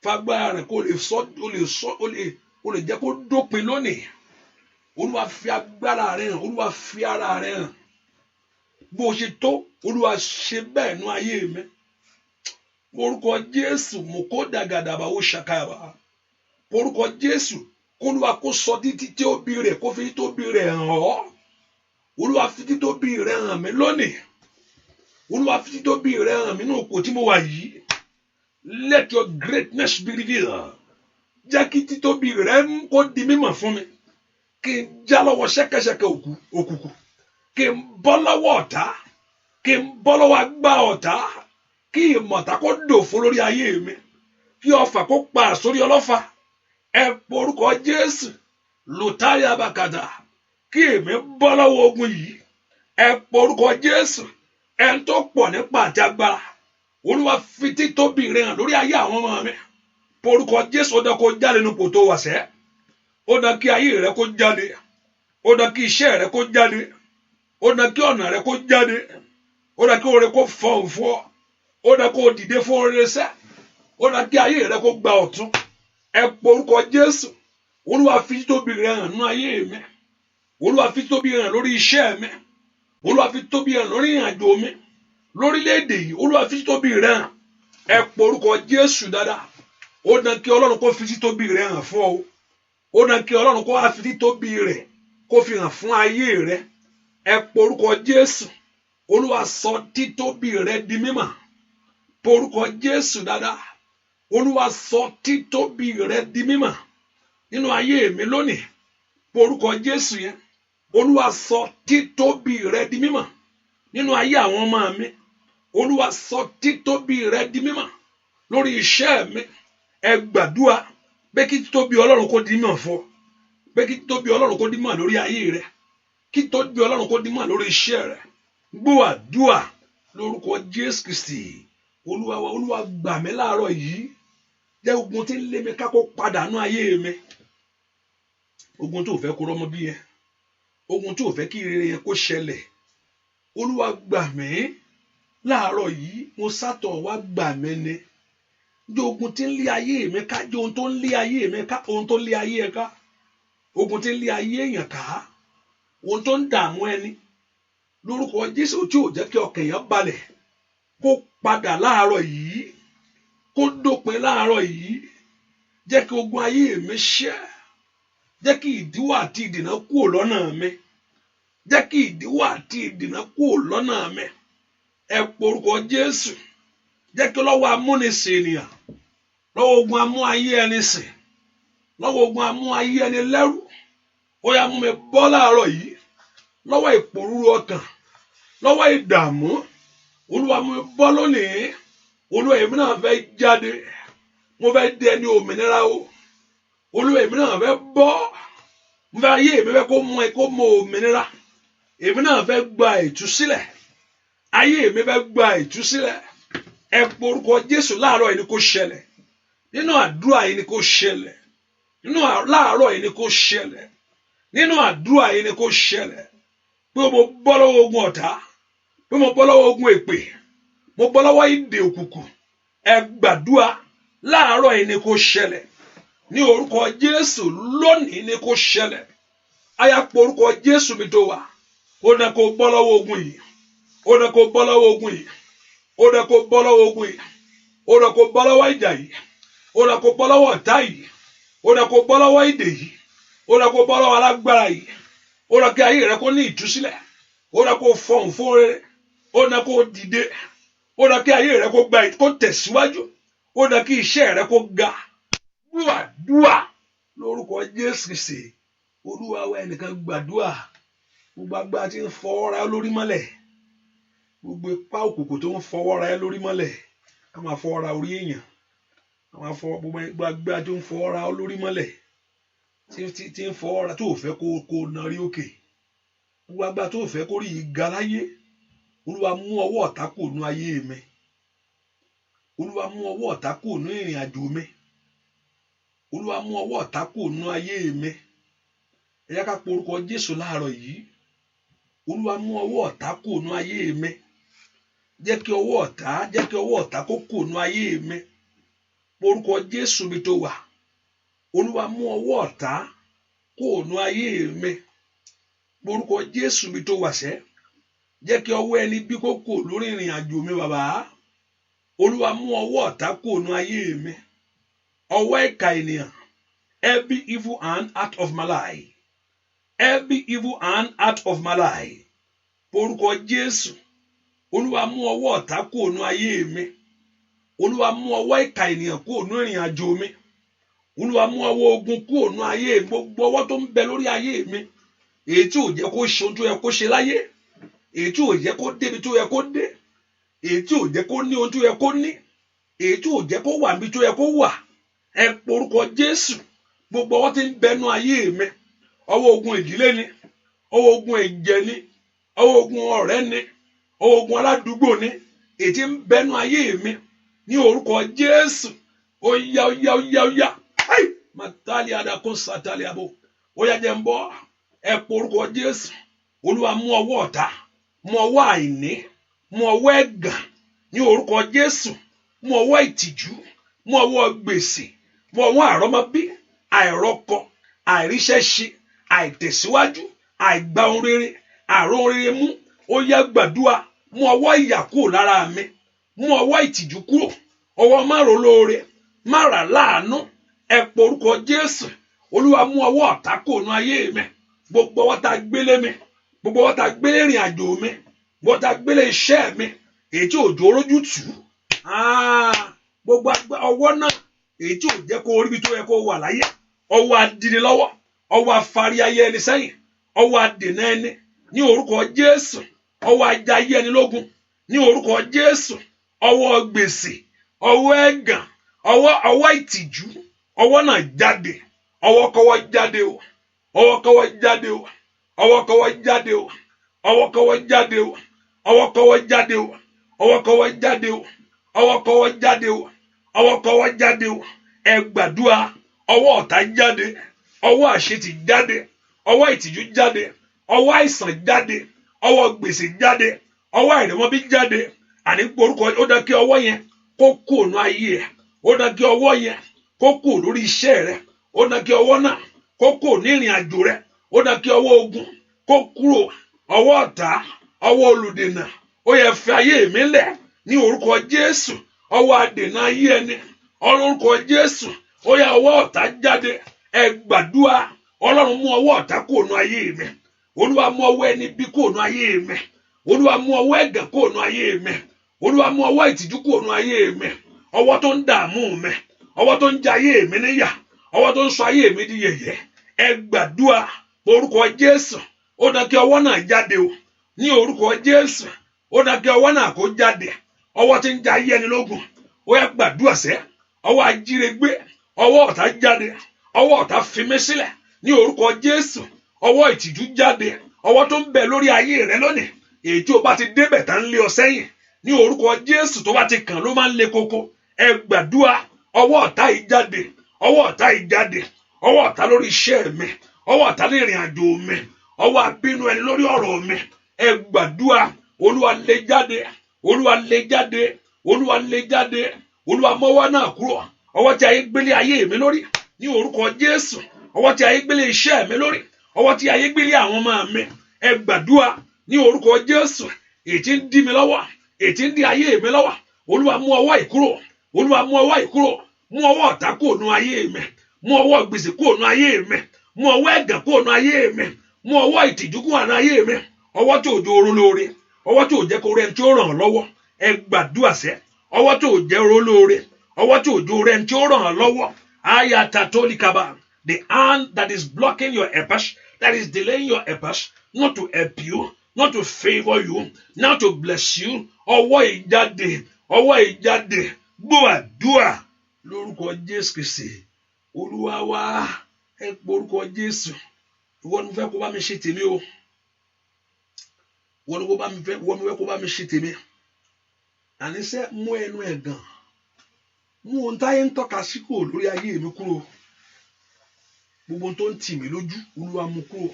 Fi agbára rẹ hàn pé o lè jẹ́ kó dópin lónìí. Olúwa fi agbára rẹ hàn. Olúwa fi ara rẹ hàn. Bó ṣe tó Olúwa ṣe bẹ́ẹ̀ nú ayé mi. Orúkọ Jésù mo kó dàgàdàbà ó ṣàkàbà. Orúkọ Jésù k'Olúwa kó sọ títí òbí rẹ̀ kó fi títóbi rẹ̀ hàn ọ́. Olúwa fi títóbi rẹ̀ hàn mí lónìí. Olúwa fi títóbi rẹ̀ hàn mí nínú ipò tí mo wà yìí. Let your greatness be revealed. Jẹ́ kí títóbi rẹ̀ kó di mímọ̀ fún mi. Kí n já lọ́wọ́ ṣẹ́kẹ́ṣẹkẹ̀ òkùnkùn. Kí n bọ́ lọ́wọ́ ọ̀tá. Kí n bọ́ lọ́wọ́ agbá ọ̀tá. Kí ìmọ̀ta kó dòfo lórí ayé mi. Kí ọfà kó pa sórí ọlọ́fà. Ẹ porúkọ Jésù lùtárí abàkàdà. Kí èmi bọ́ lọ́wọ́ ogun yìí. Ẹ porúkọ Jésù ẹni tó pọ̀ nípa àti agbára. Olúwa fi títóbi rẹ̀ hàn lórí ayé àwọn ọmọ mi. Porúkọ Jésù ó dán kó jáde nínú ipò tó wà sẹ́. Ó dán kí ayé rẹ kó jáde. Ó dán kí iṣẹ́ rẹ kó jáde. Ó dán kí ọ̀nà rẹ kó jáde. Ó dán kí oore kó fọhùn fún ọ. Ó dán kó dìde fún oore sẹ́. Ó dán kí ayé rẹ kó gba ọ̀tun. Ẹ porúkọ Jésù. Olúwa fi títóbi rẹ̀ hàn nínú ayé mi. Olúwa fi títóbi rẹ̀ hàn lórí iṣẹ́ mi. Olúwa fi títóbi rẹ̀ hàn lórí ìrìnàjò mi. Lórílẹ̀-èdè yìí Olúwa fi títóbi rẹ̀ hàn. Ẹ porúkọ Jésù dáadáa. Ó dán kí Ọlọ́run kó fi títóbi rẹ̀ hàn fún ọ. Ó dán kí Ọlọ́run kó wá fi títóbi rẹ̀ kó fi hàn fún ayé rẹ. Ẹ porúkọ Jésù. Olúwa sọ títóbi rẹ̀ di mímọ̀. Porúkọ Jésù dáadáa. Olúwa sọ títóbi rẹ̀ di mímọ̀ nínú ayé mi lónìí. Porúkọ Jésù yẹn. Olúwa sọ títóbi rẹ̀ di mímọ̀ nínú ayé àwọn ọmọ mi. Olúwa sọ títóbi rẹ̀ di mímọ̀ lórí iṣẹ́ mi. Ẹ gbàdúrà pé kí títóbi Ọlọ́run kó di mímọ̀ fún ọ. Pé kí títóbi Ọlọ́run kó di mímọ̀ lórí ayé rẹ. Kí títóbi Ọlọ́run kó di mímọ̀ lórí iṣẹ́ rẹ. Gbọ́ àdúrà lórúkọ Jésù Kristi. Olúwa gbà mí láàárọ̀ yìí. Jẹ́ ogun tí ń lé mi ká kó padà nú ayé mi. Ogun tó fẹ́ kó rọ́mọ bí yẹn. Ogun tó fẹ́ kí rere yẹn kó ṣẹlẹ̀. Olúwa gbà mí láàárọ̀ yìí. Mo sátọ̀ wá gbà mí ni. Jẹ́ ogun tí ń lé ayé mi ká. Jẹ́ ohun tó ń lé ayé mi ká. Ohun tó ń lé ayé ẹ ká. Ogun tí ń lé ayé èèyàn ká. Ohun tó ń dààmú ẹni. Lórúkọ Jésù tí ò jẹ́ kí ọkàn èèyàn balẹ̀. Kó padà láàárọ̀ yìí. Kó dópin láàárọ̀ yìí. Jẹ́ kí ogun ayé mi ṣẹ́. Jẹ́ kí ìdíwọ́ àti ìdènà kúrò lọ́nà mi. Jẹ́ kí ìdíwọ́ àti ìdènà kúrò lọ́nà mi. Ẹ porúkọ Jésù. Jẹ́ kí lọ́wọ́ amúnisìn ènìyàn. Lọ́wọ́ ogun amú ayé ẹni sìn. Lọ́wọ́ ogun amú ayé ẹni lẹ́rù. Ó yá mú mi bọ́ láàárọ̀ yìí. Lọ́wọ́ ìpòrúru ọkàn. Lọ́wọ́ ìdààmú. Olúwa mú mi bọ́ lónìí. Olúwa èmi náà fẹ́ jáde. Mo fẹ́ di ẹni òmìnira o. Olúwa èmi náà fẹ́ bọ́. Mo fẹ́ ayé mi fẹ́ kó mọ òmìnira. Èmi náà fẹ́ gba ìtúsílẹ̀. Ayé mi fẹ́ gba ìtúsílẹ̀. Ẹ porúkọ Jésù láàárọ̀ yìí ni kó ṣẹlẹ̀. Nínú àdúrà yìí ni kó ṣẹlẹ̀. Láàárọ̀ yìí ni kó ṣẹlẹ̀. Nínú àdúrà yìí ni kó ṣẹlẹ̀. Pé mo bọ́ lọ́wọ́ ogun ọ̀tá. Pé mo bọ́ lọ́wọ́ ogun èpè. Mo bọ́ lọ́wọ́ ìdè òkùnkùn. Ẹ gbàdúrà láàárọ̀ yìí ni kó ṣẹlẹ̀. Ní orúkọ Jésù lónìí ni kó ṣẹlẹ̀. Aya porúkọ Jésù mi tó wà. Ó dẹ̀ kó bọ́ lọ́wọ́ ogun yìí. Ó dẹ̀ kó bọ́ lọ́wọ́ ogun yìí. Ó dẹ̀ kó bọ́ lọ́wọ́ ogun yìí. Ó dẹ̀ kó bọ́ lọ́wọ́ ìjà yìí. Ó dẹ̀ kó bọ́ lọ́wọ́ ọ̀tá yìí. Ó dẹ̀ kó bọ́ lọ́wọ́ ìdè yìí. Ó dẹ̀ kó bọ́ lọ́wọ́ alágbára yìí. Ó dẹ̀ kí ayé rẹ kó ní ìtúsílẹ̀. Ó dẹ̀ kó fọhùn fún rere. Ó dẹ̀ kó dìde. Ó dẹ̀ kí ayé rẹ kó tẹ̀síwájú. Ó dẹ̀ kí iṣẹ́ rẹ kó ga. Gbàdúà lórúkọ Jésù Kristi. Olúwa wa ẹnìkan gbàdúà. Gbogbo agbára tí ń fọwọ́ ra lórí mọ́lẹ̀. Gbogbo ipá òkùnkùn tó ń fọwọ́ ra lórí mọ́lẹ̀. Ká máa fọwọ́ ra orí èèyàn. Ká máa fọwọ́ gbogbo agbára tó ń fọwọ́ ra lórí mọ́lẹ̀. Tí ń fọwọ́ ra tó fẹ́ kó narí òkè. Gbogbo agbára tó fẹ́ kó rí ìga láyé. Olúwa mú ọwọ́ ọ̀tá kúrò nínú ayé mi. Olúwa mú ọwọ́ ọ̀tá kúrò nínú ìrìn àjò mi. Olúwa mú ọwọ́ ọ̀tá kúrò nínú ayé mi. Ẹ jẹ́ ká pe orúkọ Jésù láàárọ̀ yìí. Olúwa mú ọwọ́ ọ̀tá kúrò nínú ayé mi. Jẹ́ kí ọwọ́ ọ̀tá kó kúrò nínú ayé mi. Orúkọ Jésù bí tó wà. Olúwa mú ọwọ́ ọ̀tá kúrò nínú ayé mi. Orúkọ Jésù bí tó wà sẹ́. Jẹ́ kí ọwọ́ ẹni bí kó kúrò lórí ìrìn àjò mi bàbá. Olúwa mú ọwọ́ ọ̀tá kúrò nínú ayé mi. Ọwọ́ ìkà ènìyàn. Every evil hand out of my life. Every evil hand out of my life. Orúkọ Jésù. Olúwa mú ọwọ́ ọ̀tá kúrò nínú ayé mi. Olúwa mú ọwọ́ ìkà ènìyàn kúrò nínú ìrìn àjò mi. Olúwa mú ọwọ́ ogun kúrò nínú ayé mi. Gbogbo ọwọ́ tó ń bẹ lórí ayé mi. Èyí tí ò jẹ́ kó ṣe ohun tó yẹ kó ṣe láyé. Èyí tí ò jẹ́ kó débi tó yẹ kó dé. Èyí tí ò jẹ́ kó ní ohun tó yẹ kó ní. Èyí tí ò jẹ́ kó wà níbi tó yẹ kó wà. Ẹ porúkọ Jésù. Gbogbo ọwọ́ tí ń bẹ nínú ayé mi. Ọwọ́ ogun ìdílé ni. Ọwọ́ ogun ẹ̀jẹ̀ ni. Ọwọ́ ogun ọ̀rẹ́ ni. Ọwọ́ ogun aládùúgbò ni. Èyí tí ń bẹ nínú ayé mi. Ní orúkọ Jésù. Ó yá. Ai! Matali adako satali abo. Ó yá jẹ́ ń bọ́. Ẹ porúkọ Jésù. Olúwa mú ọwọ́ ọ̀tá. Mú ọwọ́ àìní. Mú ọwọ́ ẹ̀gàn. Ní orúkọ Jésù. Mú ọwọ́ ìtìjú. Mú ọwọ́ gbèsè. Mú ọwọ́ àrọ́mọbí. Àìrọ́kọ. Àìríṣẹ́ṣe. Àìtẹ̀síwájú. Àìgbà ohun rere. Àrùn rere mú. Ó yá gbàdúrà. Mú ọwọ́ ìyà kúrò lára mi. Mú ọwọ́ ìtìjú kúrò. Ọwọ́ márùnlóore. Mára láàánú. Ẹ porúkọ Jésù. Olúwa mú ọwọ́ ọ̀tá kúrò nínú ayé mi. Gbogbo ọwọ́ tá gbélé mi. Gbogbo ọwọ́ tá gbélé ìrìn àjò mi. Gbogbo ọwọ́ tá gbélé iṣẹ́ mi. Èyí tí òjò rójú tù. Gbogbo ọwọ́ náà. Èyí tí ò jẹ́ kó orí bí tó yẹ kó wà láyé. Ọwọ́ adìní lọ́wọ́. Ọwọ́ afárí ayé ẹni sẹ́yìn. Ọwọ́ adènà ẹni. Ní orúkọ Jésù. Ọwọ́ ajá ayé ẹni lógun. Ní orúkọ Jésù. Ọwọ́ gbèsè. Ọwọ́ ẹ̀gàn. Ọwọ́ ìtìjú. Ọwọ́ náà jáde. Ọwọ́ kọ́wọ́ jáde o. Ọwọ́ kọ́wọ́ jáde o. Ọwọ́ kọ́wọ́ jáde o. Ọwọ́ kọ́wọ́ jáde o. Ọwọ́ kọ́wọ́ jáde o. Ọwọ́ kọ́wọ́ jáde o. Ọwọ́ kọ́wọ́ jáde o. Ọwọ́ kọ́wọ́ jáde o. Ẹ gbàdúrà. Ọwọ́ ọ̀tá jáde. Ọwọ́ àṣetì jáde. Ọwọ́ ìtìjú jáde. Ọwọ́ àìsàn jáde. Ọwọ́ gbèsè jáde. Ọwọ́ àìrẹ̀mọ́bí jáde. Àní porúkọ ó dá kí ọwọ́ yẹn kó kúrò nínú ayé ẹ̀. Ó dá kí ọwọ́ yẹn kó kúrò lórí iṣẹ́ rẹ̀. Ó dá kí ọwọ́ náà kó kúrò ní ìrìn àjò rẹ̀. Ó dá kí ọwọ́ ogun kó kúrò. Ọwọ́ ọ̀tá. Ọwọ́ olùdènà. Ó yẹ fi ayé mi lẹ̀ ní orúkọ Jésù. Ọwọ́ adènà ayé ẹni. Orúkọ Jésù. Ó yẹ ọwọ́ ọ̀tá jáde. Ẹ gbàdúrà. Ọlọ́run mú ọwọ́ ọ̀tá kúrò nínú ayé mi. Olúwa mú ọwọ́ ẹni bí kúrò nínú ayé mi. Olúwa mú ọwọ́ ẹ̀gàn kúrò nínú ayé mi. Olúwa mú ọwọ́ ìtìjú kúrò nínú ayé mi. Ọwọ́ tó ń dààmú mi. Ọwọ́ tó ń jẹ ayé mi níyà. Ọwọ́ tó ń sọ ayé mi di yẹ̀yẹ́. Ẹ gbàdúrà. Orúkọ Jésù. Ó dá kí ọwọ́ náà jáde o. Ní orúkọ Jésù. Ó dá kí ọwọ́ náà kó jáde. Ọwọ́ tí ń jẹ ayé ẹni lógun. Ó yá gbàdúrà sẹ́. Ọwọ́ ajírégbé. Ọwọ́ ọ̀tá jáde. Ọwọ́ ọ̀tá fi mí sílẹ̀. Ní orúkọ Jésù. Ọwọ́ ìtìjú jáde. Ọwọ́ tó ń bẹ lórí ayé rẹ lónìí. Èyí tí o bá ti débẹ̀ tá ń lé ọ sẹ́yìn. Ní orúkọ Jésù tó bá ti kàn ló máa ń le koko. Ẹ gbàdúrà. Ọwọ́ ọ̀tá yìí jáde. Ọwọ́ ọ̀tá yìí jáde. Ọwọ́ ọ̀tá lórí iṣẹ́ mi. Ọwọ́ ọ̀tá ní ìrìn àjò mi. Ọwọ́ abínú ẹni lórí ọ̀rọ̀ mi. Ẹ gbàdúrà. Olúwa lé jáde. Olúwa lé jáde. Olúwa lé jáde. Olúwa mọ́wọ́ náà kúrò. Ọwọ́ tí ayé gbélé ayé mi lórí. Ní orúkọ Jésù. Ọwọ́ tí ayé gbélé iṣẹ́ mi lórí. Ọwọ́ tí ayé gbélé àwọn ọmọ mi. Ẹ gbàdúrà. Ní orúkọ Jésù. Èyí tí ń dí mi lọ́wọ́. Èyí tí ń dí ayé mi lọ́wọ́. Olúwa mú ọwọ́ ìkúrò. Olúwa mú ọwọ́ ìkúrò. Mú ọwọ́ ọ̀tá kúrò nínú ayé mi. Mú ọwọ́ gbèsè kúrò nínú ayé mi. Mú ọwọ́ ẹ̀gàn kúrò nínú ayé mi. Mú ọwọ́ ìtìjú kúrò nínú ayé mi. Ọwọ́ tí òjò oró lóore. Ọwọ́ tí ò jẹ́ kó rẹ̀ tí ó ràn án lọ́wọ́. Ẹ gbàdúrà sẹ́. Ọwọ́ tí ò jẹ́ oró lóore. Ọwọ́ tí òjò rẹ̀ tí ó ràn án lọ́wọ́. Ayatatolikaba. The hand that is blocking your efforts, that is delaying your efforts, not to help you, not to favor you, not to bless you. Ọwọ́ ìjáde. Ọwọ́ ìjáde. Gbọ́ àdúrà lórúkọ Jésù Kristi. Olúwa wa. Ẹ porúkọ Jésù. Ìwọ ni mo fẹ́ kó bá mi ṣe tèmi o. Ìwọ ni mo fẹ́ kó bá mi ṣe tèmi. Àníṣe mú ẹnu ẹ̀gàn. Mú ohun táyé ń tọ́ka sí kúrò lórí ayé mi kúrò. gbogbo tó ń tì mí lójú Olúwa mú kúrò,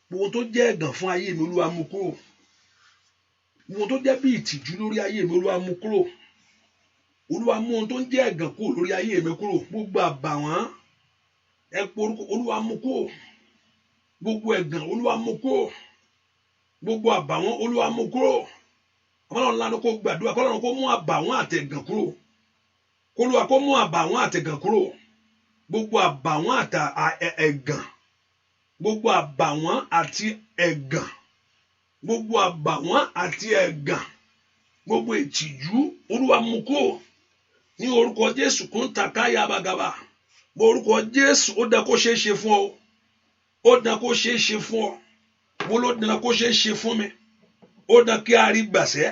gbogbo tó jẹ́ ẹ̀gàn fún ayé mi Olúwa mú kúrò, gbogbo tó jẹ́ bí ìtìjú lórí ayé mi Olúwa mú kúrò, Olúwa mú ohun tó ń jẹ́ ẹ̀gàn kúrò lórí ayé mi kúrò, gbogbo àbàwọ́n ẹ porúkọ Olúwa mú kúrò, gbogbo ẹ̀gàn Olúwa mú kúrò, gbogbo àbàwọ́n Olúwa mú kúrò. Ọlọ́run ńlá ló kó gbàdúrà kọ́lọ́run kó mú àbàwọ́n àtẹ̀gàn kúrò, k'Olúwa kó mú àbàwọ́n àtẹ̀gàn kúrò, gbogbo àbàwọ́n ẹ̀gàn, gbogbo àbàwọ́n àti ẹ̀gàn, gbogbo àbàwọ́n àti ẹ̀gàn, gbogbo ìtìjú Olúwa mú kúrò ní orúkọ Jésù. Kún takaya bagaba, orúkọ Jésù. Ó dá kó ṣeé ṣe fún ọ, ó dá kó ṣeé ṣe fún ọ, mo ló dá kó ṣeé ṣe fún mi, ó dá kí a rí gbàṣẹ.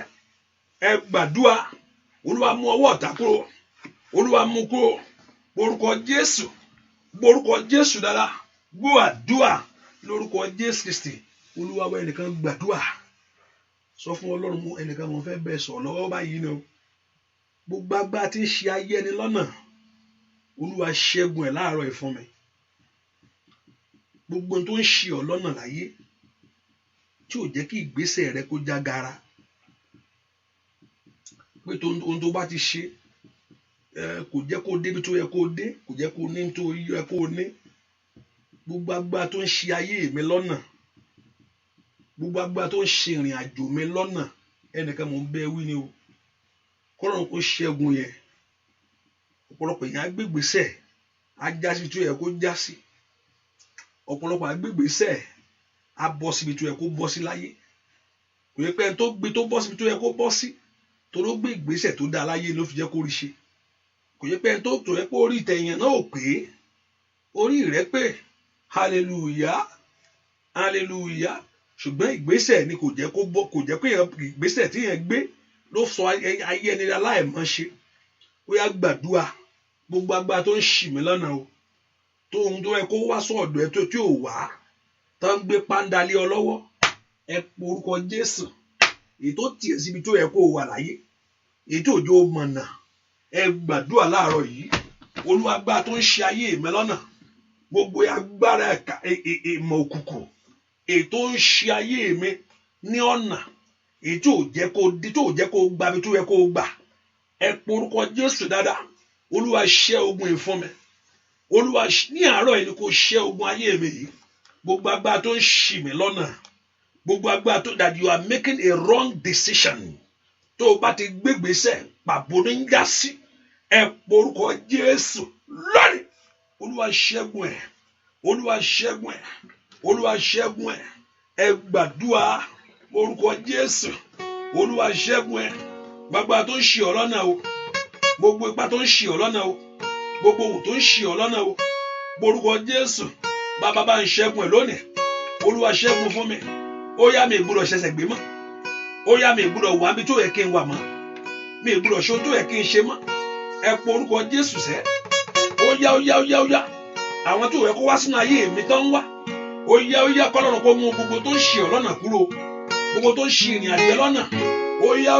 Ẹ gbàdúrà, Olúwa mú ọwọ́ ọ̀tá kúrò, Olúwa mú kúrò, orúkọ Jésù, orúkọ Jésù dára. Gbọ́ àdúrà lórúkọ Jésù Kristi. Olúwa wá ẹnìkan gbàdúrà, sọ fún Ọlọ́run, mú ẹnìkan mo fẹ́ bẹ́ẹ̀ sọ lọ́wọ́ báyìí ni o. Gbogbo agbára tí ń ṣe ayé ẹni lọ́nà, Olúwa ṣẹ́gun ẹ̀ láàárọ̀ yìí fún mi. Gbogbo tó ń ṣe ọ lọ́nà láyé tí ò jẹ́ kí ìgbésẹ̀ rẹ kó já gara, pé ohun tó bá ti ṣe kò jẹ́ kó débi tó yẹ kó dé, kò jẹ́ kó ní tó yẹ kó ní. Gbogbo agbára tó ń ṣe ayé mi lọ́nà, gbogbo agbára tó ń ṣe ìrìn àjò mi lọ́nà, ẹnìkan mò ń bẹ wí ni o, k'Ọlọ́run kó ṣẹ́gun yẹn. Ọ̀pọ̀lọpọ̀ èèyàn agbègbèsẹ̀ á já síbi tó yẹ kó já sí, ọ̀pọ̀lọpọ̀ agbègbèsẹ̀ á bọ́ síbi tó yẹ kó bọ́ sí láyé. Kò yẹ pé ẹni tó gbé tó bọ́ síbi tó yẹ kó bọ́ sí, tó ló gbé ìgbésẹ̀ tó dá láyé ló fi jẹ́ kó rí ṣe. Kò yẹ pé ẹni tó yẹ pé orí ìtẹ̀yìn náà ò pé, orí rẹ̀ pé, hallelujah hallelujah, ṣùgbọ́n ìgbésẹ̀ ni kò jẹ́ kó bọ́, kò jẹ́ pé ìgbésẹ̀ tí yẹn gbé ló sọ ayé ẹni aláìmọ́ ṣe. Ó yá gbàdúrà, gbogbo agbára tó ń ṣì mí lọ́nà o, tó ohun tó yẹ kó wá sọ̀dọ̀ ẹ tó tí ò wá, tó ń gbé pándálé ọ lọ́wọ́, ẹ porúkọ Jésù. Èyí tó tiẹ̀ síbi tó yẹ kó wà láyé, èyí tó jẹ́ ó mọ̀nà, ẹ gbàdúrà láàárọ̀ yìí. Olúwa agbára tó ń ṣe ayé mi lọ́nà, gbogbo agbára ìmọ̀ òkùnkùn èyí tó ń ṣe ayé mi ní ọ̀nà, èyí tó jẹ́ kó gba ibi tó yẹ kó gbà, ẹ porúkọ Jésù dáadáa. Olúwa ṣẹ́ ogun yìí fún mi, Olúwa ní àárọ̀ yìí ni kó ṣẹ́ ogun ayé mi yìí. Gbogbo agbára tó ń ṣì mí lọ́nà, gbogbo agbára tó that you are making a wrong decision, tó o bá ti gbégbèsè pàbó ní ń já sí, ẹ porúkọ Jésù lónìí. Olúwa ṣẹ́gun ẹ̀, Olúwa ṣẹ́gun ẹ̀, Olúwa ṣẹ́gun ẹ̀. Ẹ gbàdúrà orúkọ Jésù. Olúwa ṣẹ́gun ẹ̀. Gbogbo tó ń ṣì ọ́ lọ́nà o, gbogbo ipá tó ń ṣì ọ́ lọ́nà o, gbogbo ohun tó ń ṣì ọ́ lọ́nà o, orúkọ Jésù. Bàbá bá ń ṣẹ́gun ẹ̀ lónìí. Olúwa ṣẹ́gun fún mi. Ó yá mi ìgbúdọ̀ ṣẹ̀ṣẹ̀ gbé mọ́, ó yá mi ìgbúdọ̀ wà bí tó yẹ kí n wà mọ́, mi ìgbúdọ̀ ṣe tó yẹ kí n ṣe mọ́. Ẹ po orúkọ Jésù sẹ́. Ó yá ó yá ó yá ó yá. Àwọn tó yẹ kó wá sínú ayé mi tó ń wá, ó yá k'Ọlọ́run kó mú gbogbo tó ń ṣì ọ́ lọ́nà kúrò, gbogbo tó ń ṣì ìrìn àjò lọ́nà. Ó yá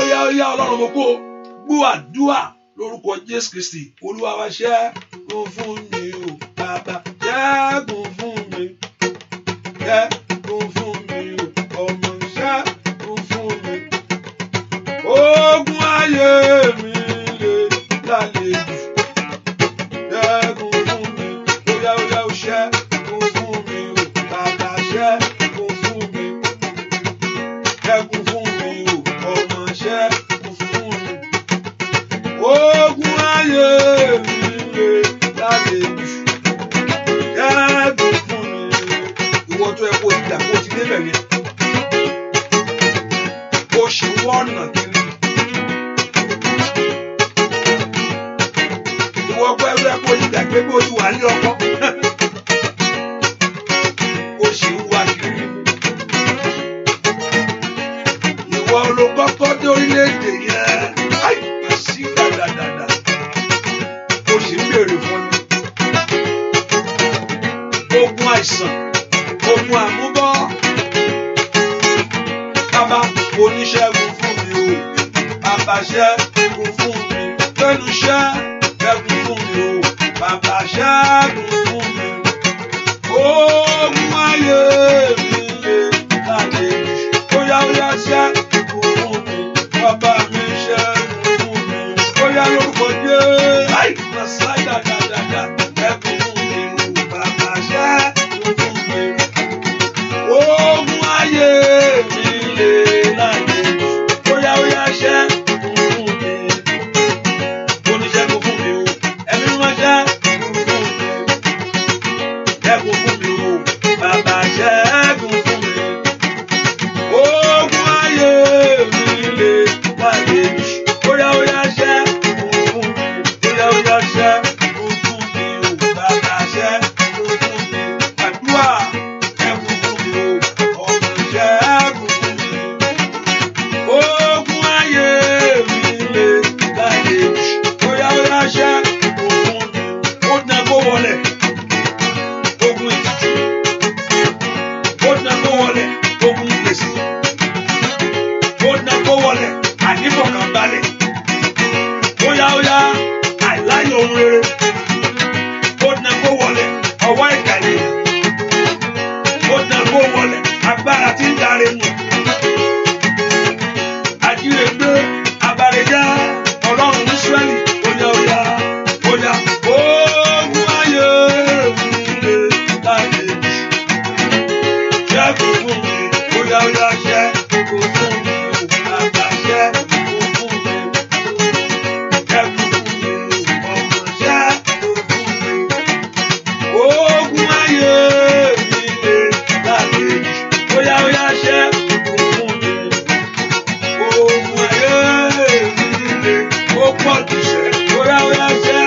Ọlọ́run mo kó gbọ́ àdúrà lórúkọ Jésù Kristi. Olúwa wa ṣẹ́gun fún mi o bàbá, ṣẹ́gun fún mi, ṣẹ́gun fún mi o ọmọ, ṣẹ́gun fún mi. Ogun ayé mi lè lálejò, ṣẹ́gun fún mi. Ó yá ó ṣẹ́gun fún mi o bàbá, ṣẹ́gun fún mi, ṣẹ́gun fún mi o ọmọ, ṣẹ́gun fún mi. Ogun ayé mi lè lálejò, ṣẹ́gun fún mi. Ìwọ tó yẹ kó ìgbà kó ti débẹ̀ yẹn, ó ṣì wọ́nà kiri. Ìwọ pẹ́ẹ́rẹ́ kó ìgbà pé bó ti wà ní ọkọ, ó ṣì ń wá kiri. Ìwọ ló kọ́kọ́ dé orílẹ̀-èdè yẹn, àṣì dáadáa, ó ṣì ń béèrè fún mi. Ogun àìsàn, ogun àmúbọ́, bàbá oníṣẹ́gun fún mi o, bàbá ṣẹ́gun fún mi, lẹ́nu ṣẹ́gun fún mi o, bàbá ṣẹ́gun fún mi. Ogun ayé mi lè láti bóyá ṣẹ́gun fún mi, bàbá mi ṣẹ́gun fún mi, bóyá lórúkọ Jésù. Láì máa ṣáì dáadáa, ṣẹ́gun fún mi, bàbá ṣẹ́gun fún mi. Ogun ayé mi lè láti bóyá ṣẹ́gun fún mi, oníṣẹ́gun fún mi o, ẹ̀mí máa ṣẹ́gun fún mi, ṣẹ́gun fún mi o, bàbá ṣẹ́gun fún mi. Ogun ayé mi lè láti bóyá ṣẹ́gun fún mi, bóyá ṣẹ́gun fún mi o, bàbá ṣẹ́gun fún mi. Àdúrà ṣẹ́gun fún mi o, ọmọ ṣẹ́gun fún mi. Ogun ayé mi lè láti bóyá ṣẹ́gun fún mi. Ó dán kó wọlé. Ogun ìtìjú. Ó dán kó wọlé. Ogun gbèsè. Ó dán kó wọlé. Ànífọ̀kànbalẹ̀. Bóyá àìláyọ̀ ohun rere. Ó dán kó wọlé. Ọwọ́ ìkàlẹ̀. Ó dán kó wọlé. Agbára tí ń darí nù. Ajírégbé abalẹ̀já Ọlọ́run Ísírẹ́lì. Bóyá ogun ayé mi lè láti ṣẹ́gun fún mi. Bóyá ṣẹ́gun fún mi. Bàbá ṣẹ́gun fún mi. Ṣẹ́gun fún mi. Ọmọ ṣẹ́gun fún mi. Ogun ayé mi lè láti bóyá ṣẹ́gun fún mi. Ogun ayé mi lè ó pọ̀ jù sẹ́. Bóyá ṣẹ́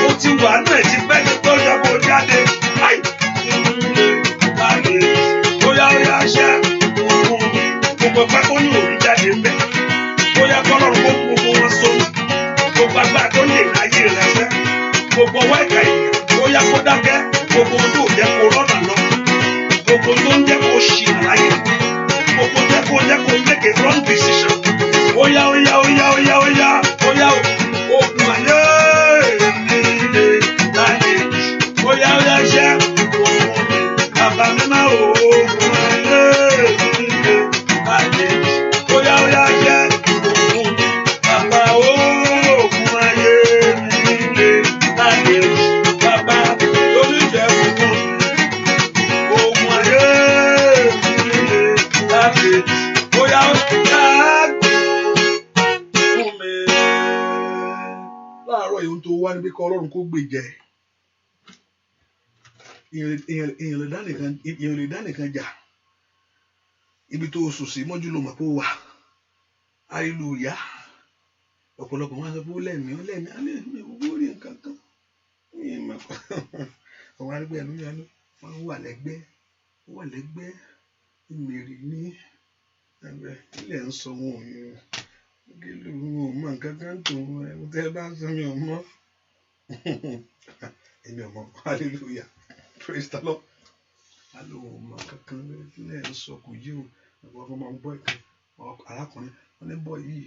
ó ti wà náà ti pẹ́ ti tó yẹ kó jáde. Láì lè láti bóyá ṣẹ́gun fún mi. Gbogbo pẹ́ kó ní òní jáde ń bẹ̀. Bóyá kọ́lọ́run kó mú gbogbo wọn sóhun. Gbogbo agbára tó lè láyé rẹ̀ fẹ́. Gbogbo ọwọ́ ìka ènìyàn bóyá kó dákẹ́. Gbogbo ohun tó jẹ́ kó rọ́nà lọ. Gbogbo tó ń jẹ́ kó ṣì láyé. Gbogbo jẹ́ kó make a wrong decision. Bóyá ogun ayé mi lè láyé. Bóyá ṣẹ́gun fún mi. Bàbá mi máa ogun ayé mi lè láyé. Bóyá ṣẹ́gun fún mi. Bàbá ogun ayé mi lè láyé. Bàbá oníṣẹ́gun fún mi. Ogun ayé mi lè láyé. Bóyá ṣẹ́gun fún mi. Láàárọ̀ yìí ohun tó wá níbi kọ́ Ọlọ́run kó gbèjẹ́. Èèyàn lè dá nìkan jà. Ibi tó sùn sí mọ́jú ló mọ̀ pé ó wà. Hallelujah. Ọ̀pọ̀lọpọ̀ wọn sọ pé ó lẹ́mìí. A ní ìwúwo rí nǹkan kan. Àwọn arúgbó ẹ̀lú yẹn wọ́n wà lẹ́gbẹ́. Ìmèrì ní ẹgbẹ́ ilẹ̀ ń sọ wọn òyìn. Gílù wọn ò mọ nǹkan kan tó ẹ̀wọ̀n tẹ́ bá sọ mi ò mọ̀. Èmi ò mọ̀. Hallelujah. Praise the Lord. Alo mọ kankan lẹ ń sọ kò yí o. Ẹ̀wọ̀n ọkọ̀ máa ń bọ̀ ìkan. Arákùnrin wọn ní bọ̀ yìí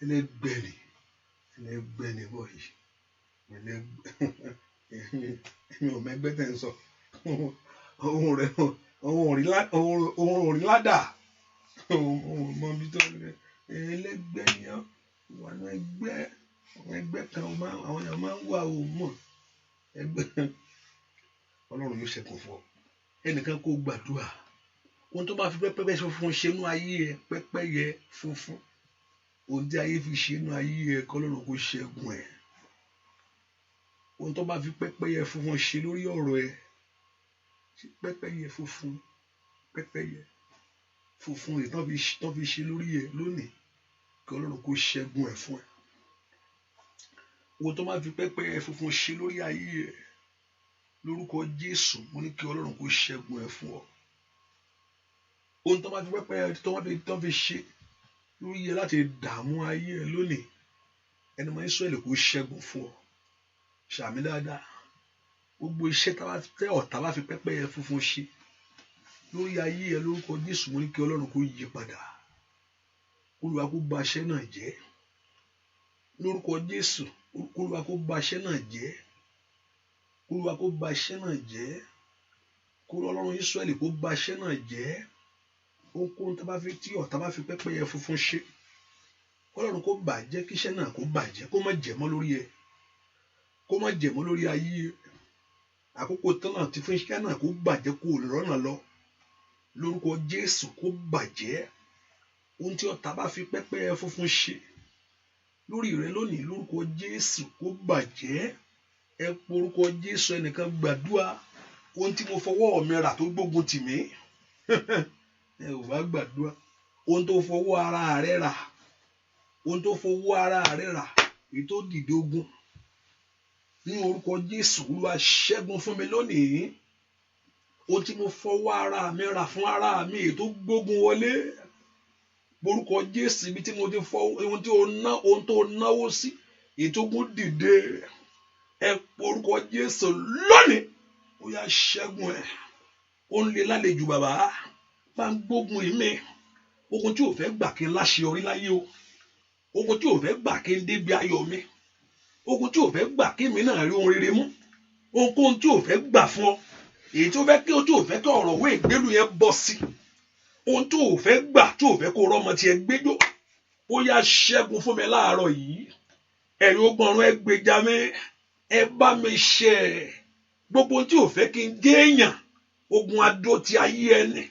ẹlẹ́gbẹ́ ni bọ̀ yìí. Èmi ò mẹ́gbẹ́ tẹ̀ ń sọ. Ohun orin ládà. Ohun mọ bí tó ẹlẹ́gbẹ́ ni ọ́. Wà ní ẹgbẹ́ kan àwọn èèyàn máa ń wà ó mọ̀. Ẹgbẹ́ Ọlọ́run yóò ṣẹ́gun fún ọ. Ẹnìkan kó gbàdúrà. Ohun tó bá fi pẹ́pẹ́yẹ funfun ṣe inú ayé ẹ, pẹ́pẹ́yẹ funfun. Ohun tí ayé fi ṣe inú ayé ẹ kọ́ Ọlọ́run kó ṣẹ́gun ẹ̀. Ohun tó bá fi pẹ́pẹ́yẹ funfun ṣe lórí ọ̀rọ̀ ẹ. Pẹ́pẹ́yẹ funfun rẹ̀ tó fi ṣe lórí ẹ lónìí kí Ọlọ́run kó ṣẹ́gun ẹ̀ fún ẹ. Ohun tó bá fi pẹ́pẹ́yẹ funfun ṣe lórí ayé ẹ lórúkọ Jésù mo ní kí Ọlọ́run kó ṣẹ́gun ẹ̀ fún ọ. Ohun tó bá fi pẹ́pẹ́yẹ tó fi ṣe lórí ẹ láti dààmú ayé ẹ lónìí ẹni mọ Ísírẹ́lì kó ṣẹ́gun fún ọ. Ṣàmì dáadáa. Gbogbo iṣẹ́ tẹ́ ọ̀tá bá fi pẹ́pẹ́yẹ funfun ṣe lórí ayé ẹ lórúkọ Jésù mo ní kí Ọlọ́run kó yí padà. Olúwa kó bà iṣẹ́ náà jẹ́. Lórúkọ Jésù Olúwa kó bà iṣẹ́ náà jẹ́. Olúwa kó bà iṣẹ́ náà jẹ́. kó Ọlọ́run Ísírẹ́lì kó bà iṣẹ́ náà jẹ́. Ohunkóhun tí ọ̀tá bá fi pẹ́pẹ́yẹ funfun ṣe, Ọlọ́run kó bàjẹ́, kí iṣẹ́ náà kó bàjẹ́, kó má jẹ́ mọ́ lórí ẹ, kó má jẹ́ mọ́ lórí ayé. Àkókò tán náà ti fún iṣẹ́ náà kó bàjẹ́, kó lè rọ́nà lọ. Lórúkọ Jésù kó bàjẹ́. Ohun tí ọ̀tá bá fi pẹ́pẹ́yẹ funfun ṣe lórí rẹ lónìí, lórúkọ Jésù kó bàjẹ́. Ẹ porúkọ Jésù, ẹnìkan gbàdúrà. Ohun tí mo fọwọ́ mi rà tó gbógun tì mí. Ẹ ò bá gbàdúrà. Ohun tó fọwọ́ ara rẹ rà, ohun tó fọwọ́ ara rẹ rà, èyí tó dìde ogun. Ní orúkọ Jésù, Olúwa ṣẹ́gun fún mi lónìí. Ohun tí mo fọwọ́ ara mi rà fún ara mi, èyí tó gbógun wọlé. Orúkọ Jésù, ibi tí mo ti fọwọ́, ohun tó náwó sí, èyí tó gún dìde. Ẹ orúkọ Jésù lónìí. Ó yá ṣẹ́gun ẹ̀. Ó ń lé lálejò bàbá. Bá ń gbógun ìmí. Ogun tí ò fẹ́ gbà kí n láṣeyọrí láyé o. Ogun tí ò fẹ́ gbà kí n débi ayọ̀ mi. Ogun tí ò fẹ́ gbà kí mi náà rí ohun rere mú. Ohunkóhun tí ò fẹ́ gbà fún ọ. Èyí tí ó fẹ́ kí ọ̀rọ̀ òwe ìgbélú yẹn bọ́ sí. Ohun tí ò fẹ́ gbà, tí ò fẹ́ kó rọ́mọ tí ẹ gbẹ́jọ́. Ó yá ṣẹ́gun fún mi láàárọ̀ yìí. Ẹ̀yin ogun ọ̀run ẹ gbèjà mi. Ẹ bá mi ṣe gbogbo ohun tí ò fẹ́ kí n jẹ́ èèyàn. Ogun adó ti ayé ẹni.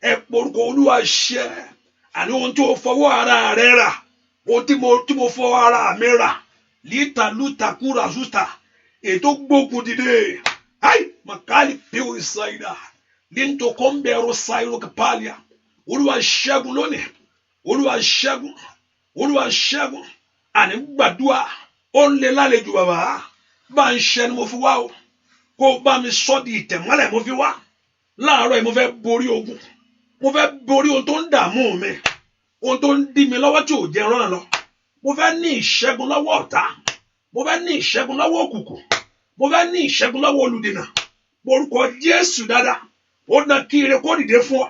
Ẹ porúkọ Olúwa ṣẹ. Àní ohun tí ó fọwọ́ ara rẹ rà. Ohun tí mo fọwọ́ ara mi rà. Lítà lúta kúra zúta. Ètò gbógun dìde. Ai makali piu isaida. Linto kombero sairo kapalia. Olúwa ṣẹ́gun lónìí. Olúwa ṣẹ́gun. Olúwa ṣẹ́gun. Àní gbàdúrà. Ó ń lé lálejò bàbá. Bá ń ṣe ni mo fi wá o. Kó bá mi sọ di ìtẹ̀mọ́lẹ̀ mo fi wá. Láàárọ̀ yìí mo fẹ́ borí ogun. Mo fẹ́ borí ohun tó ń dààmú mi. Ohun tó ń dí mi lọ́wọ́ tí ò jẹ́ rán lọ. Mo fẹ́ ní ìṣẹ́gun lọ́wọ́ ọ̀tá. Mo fẹ́ ní ìṣẹ́gun lọ́wọ́ òkùnkùn. Mo fẹ́ ní ìṣẹ́gun lọ́wọ́ olùdènà. Orúkọ Jésù dáadáa. Ó na kí ire kó dìde fún ọ.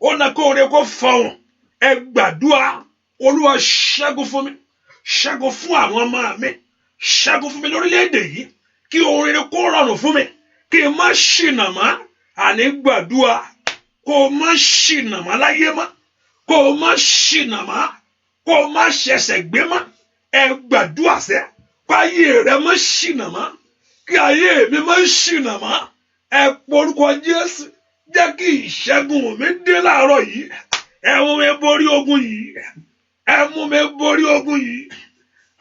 Ó na kó ire kó fọhùn. Ẹ gbàdúrà. Olúwa ṣẹ́gun fún mi. Ṣẹ́gun fún àwọn ọmọ mi. Ṣẹ́gun fún mi lórílẹ̀-èdè yìí. Kí ohun rere kó rọrùn fún mi. Kí n má ṣìnà mọ́. Àní gbàdúrà. Kó o má ṣìnà mọ́ láyé mọ́. Kó o má ṣìnà mọ́. Kó o má ṣẹ̀ṣẹ̀ gbé mọ́. Ẹ gbàdúrà sẹ́. Káyé rẹ má ṣìnà mọ́. Kí ayé mi má ṣìnà mọ́. Ẹ porúkọ Jésù. Jẹ́ kí ìṣẹ́gun mi dé láàárọ̀ yìí. Ẹ mú mi borí ogun yìí. Ẹ mú mi borí ogun yìí.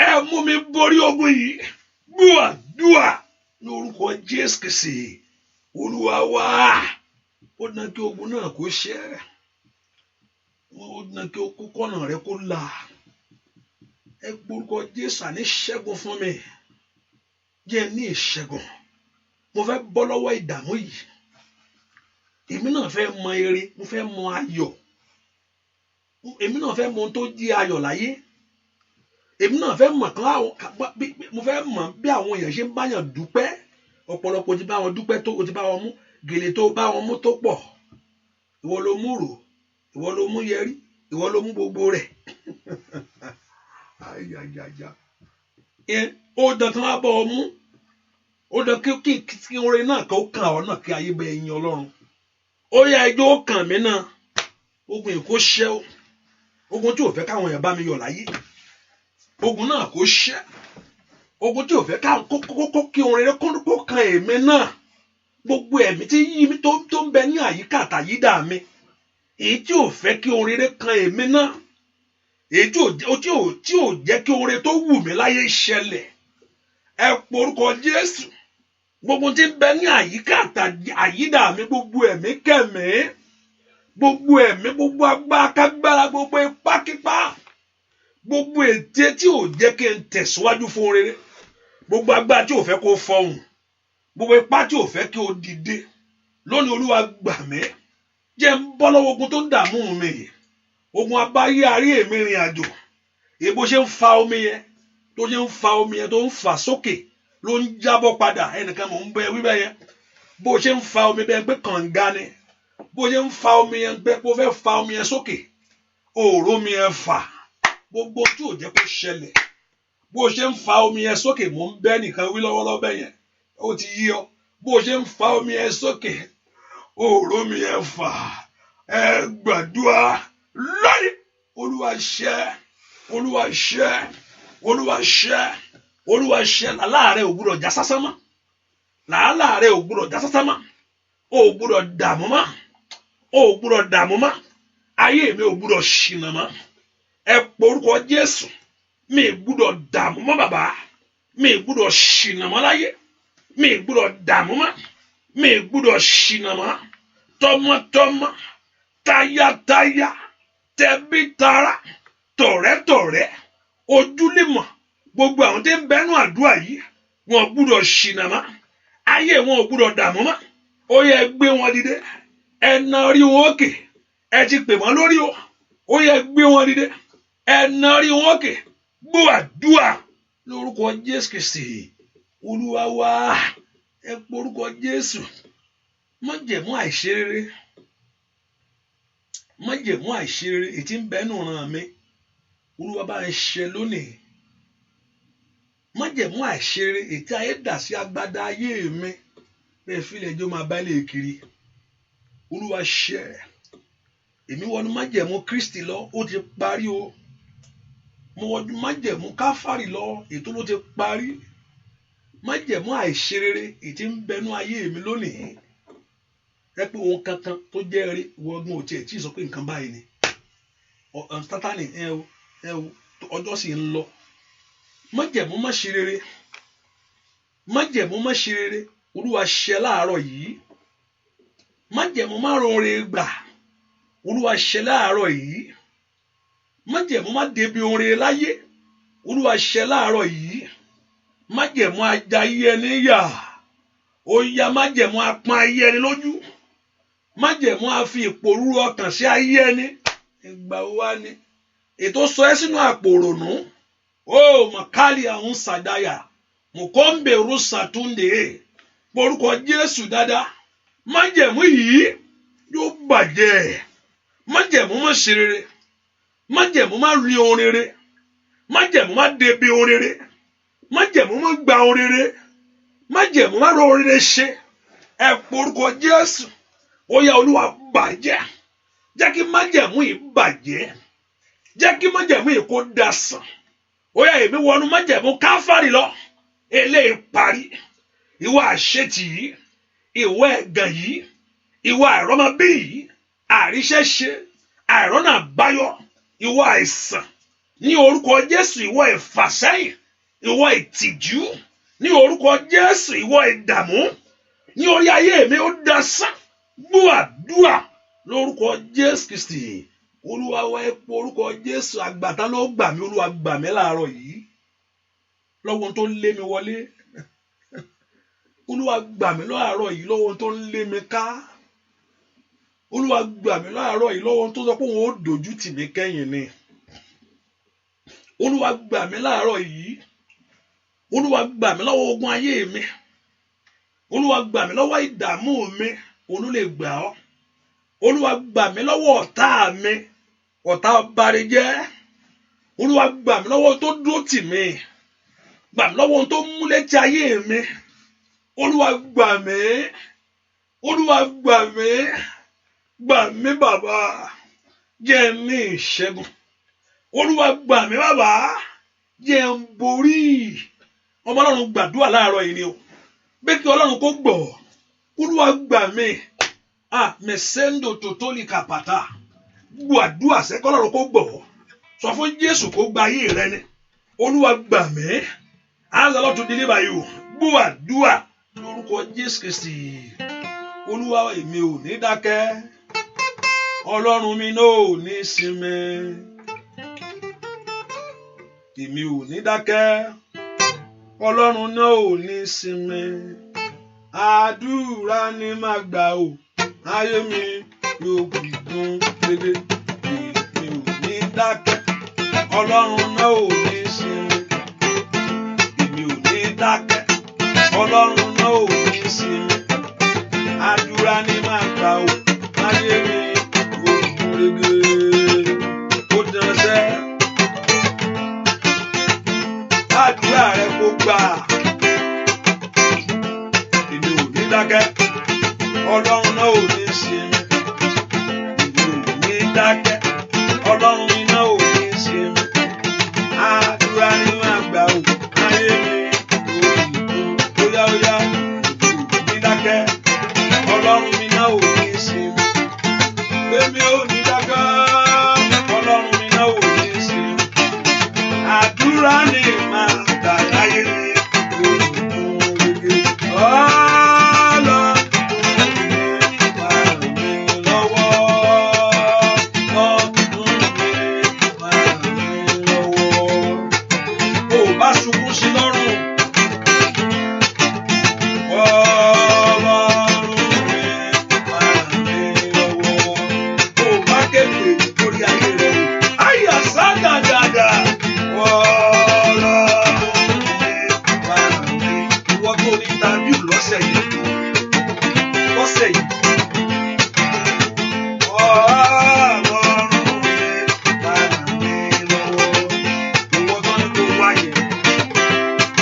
Ẹ mú mi borí ogun yìí. Gbàdúrà lórúkọ Jésù Kristi. Olúwa wá. Ó dán kí ogun náà kó ṣẹ́. Ó dán kí kọ́nà rẹ kó là. Ẹ porúkọ Jésù, àní ṣẹ́gun fún mi. Jẹ́ ní ìṣẹ́gun. Mo fẹ́ bọ́ lọ́wọ́ ìdààmú yìí. Èmi náà fẹ́ mọ ire. Mo fẹ́ mọ ayọ̀. Èmi náà fẹ́ mọ ohun tó jí ayọ̀ láyé. Èmi náà fẹ́ mọ̀ mo fẹ́ mọ̀ bí àwọn èèyàn ṣe ń báyàn dúpẹ́. Ọ̀pọ̀lọpọ̀ ti bá wọn dúpẹ́ tó, o ti bá wọn mú gèlè tó bá wọn mú tó pọ̀. Ìwọ ló mú rò. Ìwọ ló mú yẹrí. Ìwọ ló mú gbogbo rẹ̀. Ayayaja. Ó dán kan wá bọ́ ọ mú. Ó dán kí orin náà kó kàn ọ́ náà kí ayé bẹ ẹyin Ọlọ́run. Ó yá ẹjọ́ ó kàn mí náà. Ogun èkó ṣẹ́ o. Ogun tí ò fẹ́ káwọn èèyàn bá mi yọ̀ láyé. Ogun náà kó ṣẹ́. Ogun tí ò fẹ́ kí orin rẹ kó kan èmi náà. Gbogbo ẹ̀mí tí yí mi tó ń bẹ ní àyíká àtàyídà mi. Èyí tí ò fẹ́ kí orin rẹ kan èmi náà. Èyí tí ò jẹ́ kí orin tó wù mí láyé ṣẹlẹ̀. Ẹ porúkọ Jésù. Gbogbo tí ń bẹ ní àyíká àtàyídà mi, gbogbo ẹ̀mí kẹ̀mí. Gbogbo ẹ̀mí, gbogbo agbára kágbára, gbogbo ipá kípá. Gbogbo ète tí ò jẹ́ kí n tẹ̀síwájú fún rere. Gbogbo agbára tí ò fẹ́ kó fọhùn. Gbogbo ipá tí ò fẹ́ kí o dìde. Lónìí Olúwa gbà mí. Jẹ́ ń bọ́ lọ́wọ́ ogun tó ń dààmú mi. Ogun abáyé àrí èmi rìn àjò. Èbó ṣe ń fa omi yẹn. Tó ṣe ń fa omi yẹn tó ń fà sókè. Ló ń jábọ́ padà. Ẹnìkan mò ń bẹ wíbẹ̀ yẹn. Bó ṣe ń fa omi bẹ́ẹ̀ pé kànga ni. Bó ṣe ń fa omi yẹn pé kó fẹ́ fa omi yẹn sókè. Òòró mi yẹn fà. Gbogbo tí ò jẹ́ kó ṣẹlẹ̀. Bó ṣe ń fa omi yẹn sókè, mò ń bẹ́ nìkan wí lọ́wọ́lọ́wọ́ bẹ́ẹ̀ yẹn. Ó ti yí ọ. Bó ṣe ń fa omi yẹn sókè. òró mi ẹ̀fà ẹ gbàdúrà lónìí. Olúwa ṣẹ́, Olúwa ṣẹ́, Olúwa ṣẹ́, Olúwa ṣẹ́. Láàárẹ̀ ò gbúdọ̀ já sásán mọ́, láàárẹ̀ ò gbúdọ̀ já sásán mọ́, ò gbúdọ̀ dààmú mọ́, ò gbúdọ̀ dààmú mọ́, ayé mi ò gbúdọ̀ ṣìnà mọ́. Ẹ porúkọ Jésù, mi gbúdọ̀ dààmú mọ́ bàbá, mi gbúdọ̀ ṣìnà mọ́ láyé, mi gbúdọ̀ dààmú mọ́, mi gbúdọ̀ ṣìnà mọ́, tọmọtọmọ, tayátayá, tẹbítara, tọ̀rẹ́tọ̀rẹ́, ojúlímọ̀, gbogbo àwọn tí ń bẹnu àdúrà yìí wọn gbúdọ̀ ṣìnà mọ́, ayé wọn ò gbúdọ̀ dààmú mọ́. Ó yẹ gbé wọn dìde, ẹ na orí wọn òkè, ẹ ti pè wọ́n lórí o. Ó yẹ gbé wọn dìde, ẹ na orí wọn òkè. Gbọ́ àdúrà lórúkọ Jésù Kristi Olúwa wa. Ẹ porúkọ Jésù. Májẹ̀mú àìṣerere, májẹ̀mú àìṣerere ètí ń bẹnu ràn mí, Olúwa bá ń ṣe lónìí. Májẹ̀mú àìṣerere ètí ayé dà sí agbádá ayé mi, bẹ́ẹ̀ fílẹ̀ jọ máa bá ilé kiri, Olúwa ṣe. Èmi wọnú májẹ̀mú Kristi lọ, ó ti parí o. Mo wọnú májẹ̀mú Káfárì lọ, ètò ló ti parí. Májẹ̀mú àìṣerere ètí ń bẹnu ayé mi lónìí. Ẹ pé ohun kankan tó jẹ́ rí wọ́gbọ́n òtí ẹ̀ tí ì sọ pé nǹkan báyìí ni. Sátánì ọjọ́ sì ń lọ. Májẹ̀mú má ṣe rere, májẹ̀mú má ṣe rere, Olúwa ṣe láàárọ̀ yìí. Májẹ̀mú má rore gbà, Olúwa ṣe láàárọ̀ yìí. Májẹ̀mú má débi oore láyé, Olúwa ṣe láàárọ̀ yìí. Májẹ̀mú ajayé ẹni yà, ó yá májẹ̀mú apọ́n ayé ẹni lójú. Májẹ̀mú a fi ìpòrúru ọkàn sí ayé ẹni. Ìgbà wa ni ètò sọ ẹ́ sínú àpòrònú. Ó mọ̀kálì àwọn sàdáyà, mọ̀kọ́ńbẹ̀rù sàtúndé. Porúkọ Jésù dáadáa. Májẹ̀mú yìí yóò bàjẹ́. Májẹ̀mú má ṣe rere, májẹ̀mú má rí ohun rere, májẹ̀mú má débi ohun rere, májẹ̀mú má gba ohun rere, májẹ̀mú má ro ohun rere ṣe. Ẹ porúkọ Jésù. Ó yá Olúwa bàjẹ́. Jẹ́ kí májẹ̀mú yìí bàjẹ́. Jẹ́ kí májẹ̀mú yìí kó dasàn. Ó yá èmi wọnú májẹ̀mú Káfárì lọ. Eléyìí parí. Ìwọ àṣetì yìí, ìwọ ẹ̀gàn yìí, ìwọ àìrọ́mọbí yìí, àríṣẹ́ṣe, àìrọ́nà àbáyọ, ìwọ àìsàn. Ní orúkọ Jésù, ìwọ ìfàsẹ́yìn, ìwọ ìtìjú. Ní orúkọ Jésù, ìwọ ìdààmú. Ní orí ayé mi ó dasán. Gbọ́ àdúrà lórúkọ Jésù Kristi Olúwa wa. Ẹ pé orúkọ Jésù. Àgbàtà ló gbà mí, Olúwa gbà mí láàárọ̀ yìí lọ́wọ́ tó ń lé mi wọlé. Olúwa gbà mí láàárọ̀ yìí lọ́wọ́ tó ń lé mi ká. Olúwa gbà mí láàárọ̀ yìí lọ́wọ́ tó sọ pé òun ó dojú tì mí kẹ́yìn ni. Olúwa gbà mí láàárọ̀ yìí. Olúwa gbà mí lọ́wọ́ ogun ayé mi. Olúwa gbà mí lọ́wọ́ ìdààmú mi. Olú lè gbà ọ́. Olúwa gbà mí lọ́wọ́ ọ̀tá mi, ọ̀tá ọbarijẹ́. Olúwa gbà mí lọ́wọ́ tó dúró tì mí. Gbà mí lọ́wọ́ tó mú létí ayé mi. Olúwa gbà mí. Olúwa gbà mí. Gbà mí bàbá. Jẹ́ ní ìṣẹ́gun. Olúwa gbà mí bàbá. Jẹ́ ń borí. Ọmọ Ọlọ́run gbàdúrà láàárọ̀ yìí ni o. Bẹ́ẹ̀ kí Ọlọ́run kó gbọ́. Olúwa gbà mí. Mẹsẹ́ńdò tòtólì kàpàtà. Gbàdúrà sẹ́kọ́ Ọlọ́run kó gbọ́. Sọ fún Jésù kó gba ayé rẹ ni. Olúwa gbà mí. Ask the Lord to deliver you. Gbàdúrà lórúkọ Jésù Kristi. Olúwa èmi ò ní dákẹ́. Ọlọ́run mi náà ò ní sinmi. Èmi ò ní dákẹ́. Ọlọ́run náà ò ní sinmi. Àdúrà ni màá gbà o. Ayé mi yóò gùn gbégbé. Èmi ò ní dákẹ́. Ọlọ́run náà ò ní sinmi. Èmi ò ní dákẹ́. Ọlọ́run náà ò ní sinmi. Àdúrà ni màá gbà o. Ayé mi yóò gùn gbégbé. Ó danṣẹ́. Àdúrà rẹ kó gbà. Èmi ò ní dákẹ́. Ọlọ́run náà ò ní Sátánì máa dà láyé mi. Ọlọ́run mi máa ràn mí lọ́wọ́. Ọlọ́run mi máa ràn mí lọ́wọ́. Bó o bá ṣubú sí lọ́rùn. Ọlọ́run mi máa ràn mí lọ́wọ́. Bó o bá kéde lórí ayé rẹ o. Àyà sádàdàdà. Ọlọ́run mi máa ràn mí. Ìwọ tó ní interview lọ́sẹ̀ yìí. Ọlọ́run mi máa ràn mí lọ́wọ́. Ìwọ tó ní kó wáyé.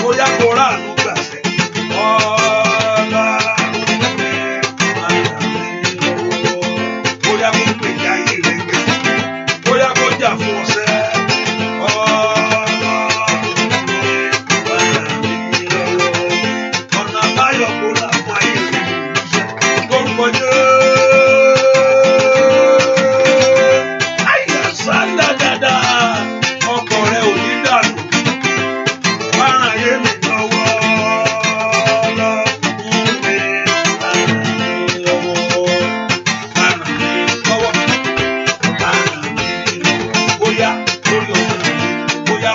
Ó yá kó ráàánú gbàṣẹ. Ọlọ́run mi máa ràn mí lọ́wọ́. Ó yá kó pè ní ayé rẹ gbẹ. Ó yá kó jà fún ọ̀sẹ̀. Ọlọ́run mi máa ràn mí lọ́wọ́. Ọ̀nà àbáyọ kó là fún ayé rẹ níṣẹ́. Lórúkọ Jésù. Àyà sádàdàdà. Ọkọ̀ rẹ ò ní dànù. Wá ràn ayé mi lọ́wọ́. Ọlọ́run mi máa ràn mí lọ́wọ́. Máa ràn mí lọ́wọ́. Máa ràn mí lọ́wọ́. Bóyá lórí ọ̀nà mi. Bóyá.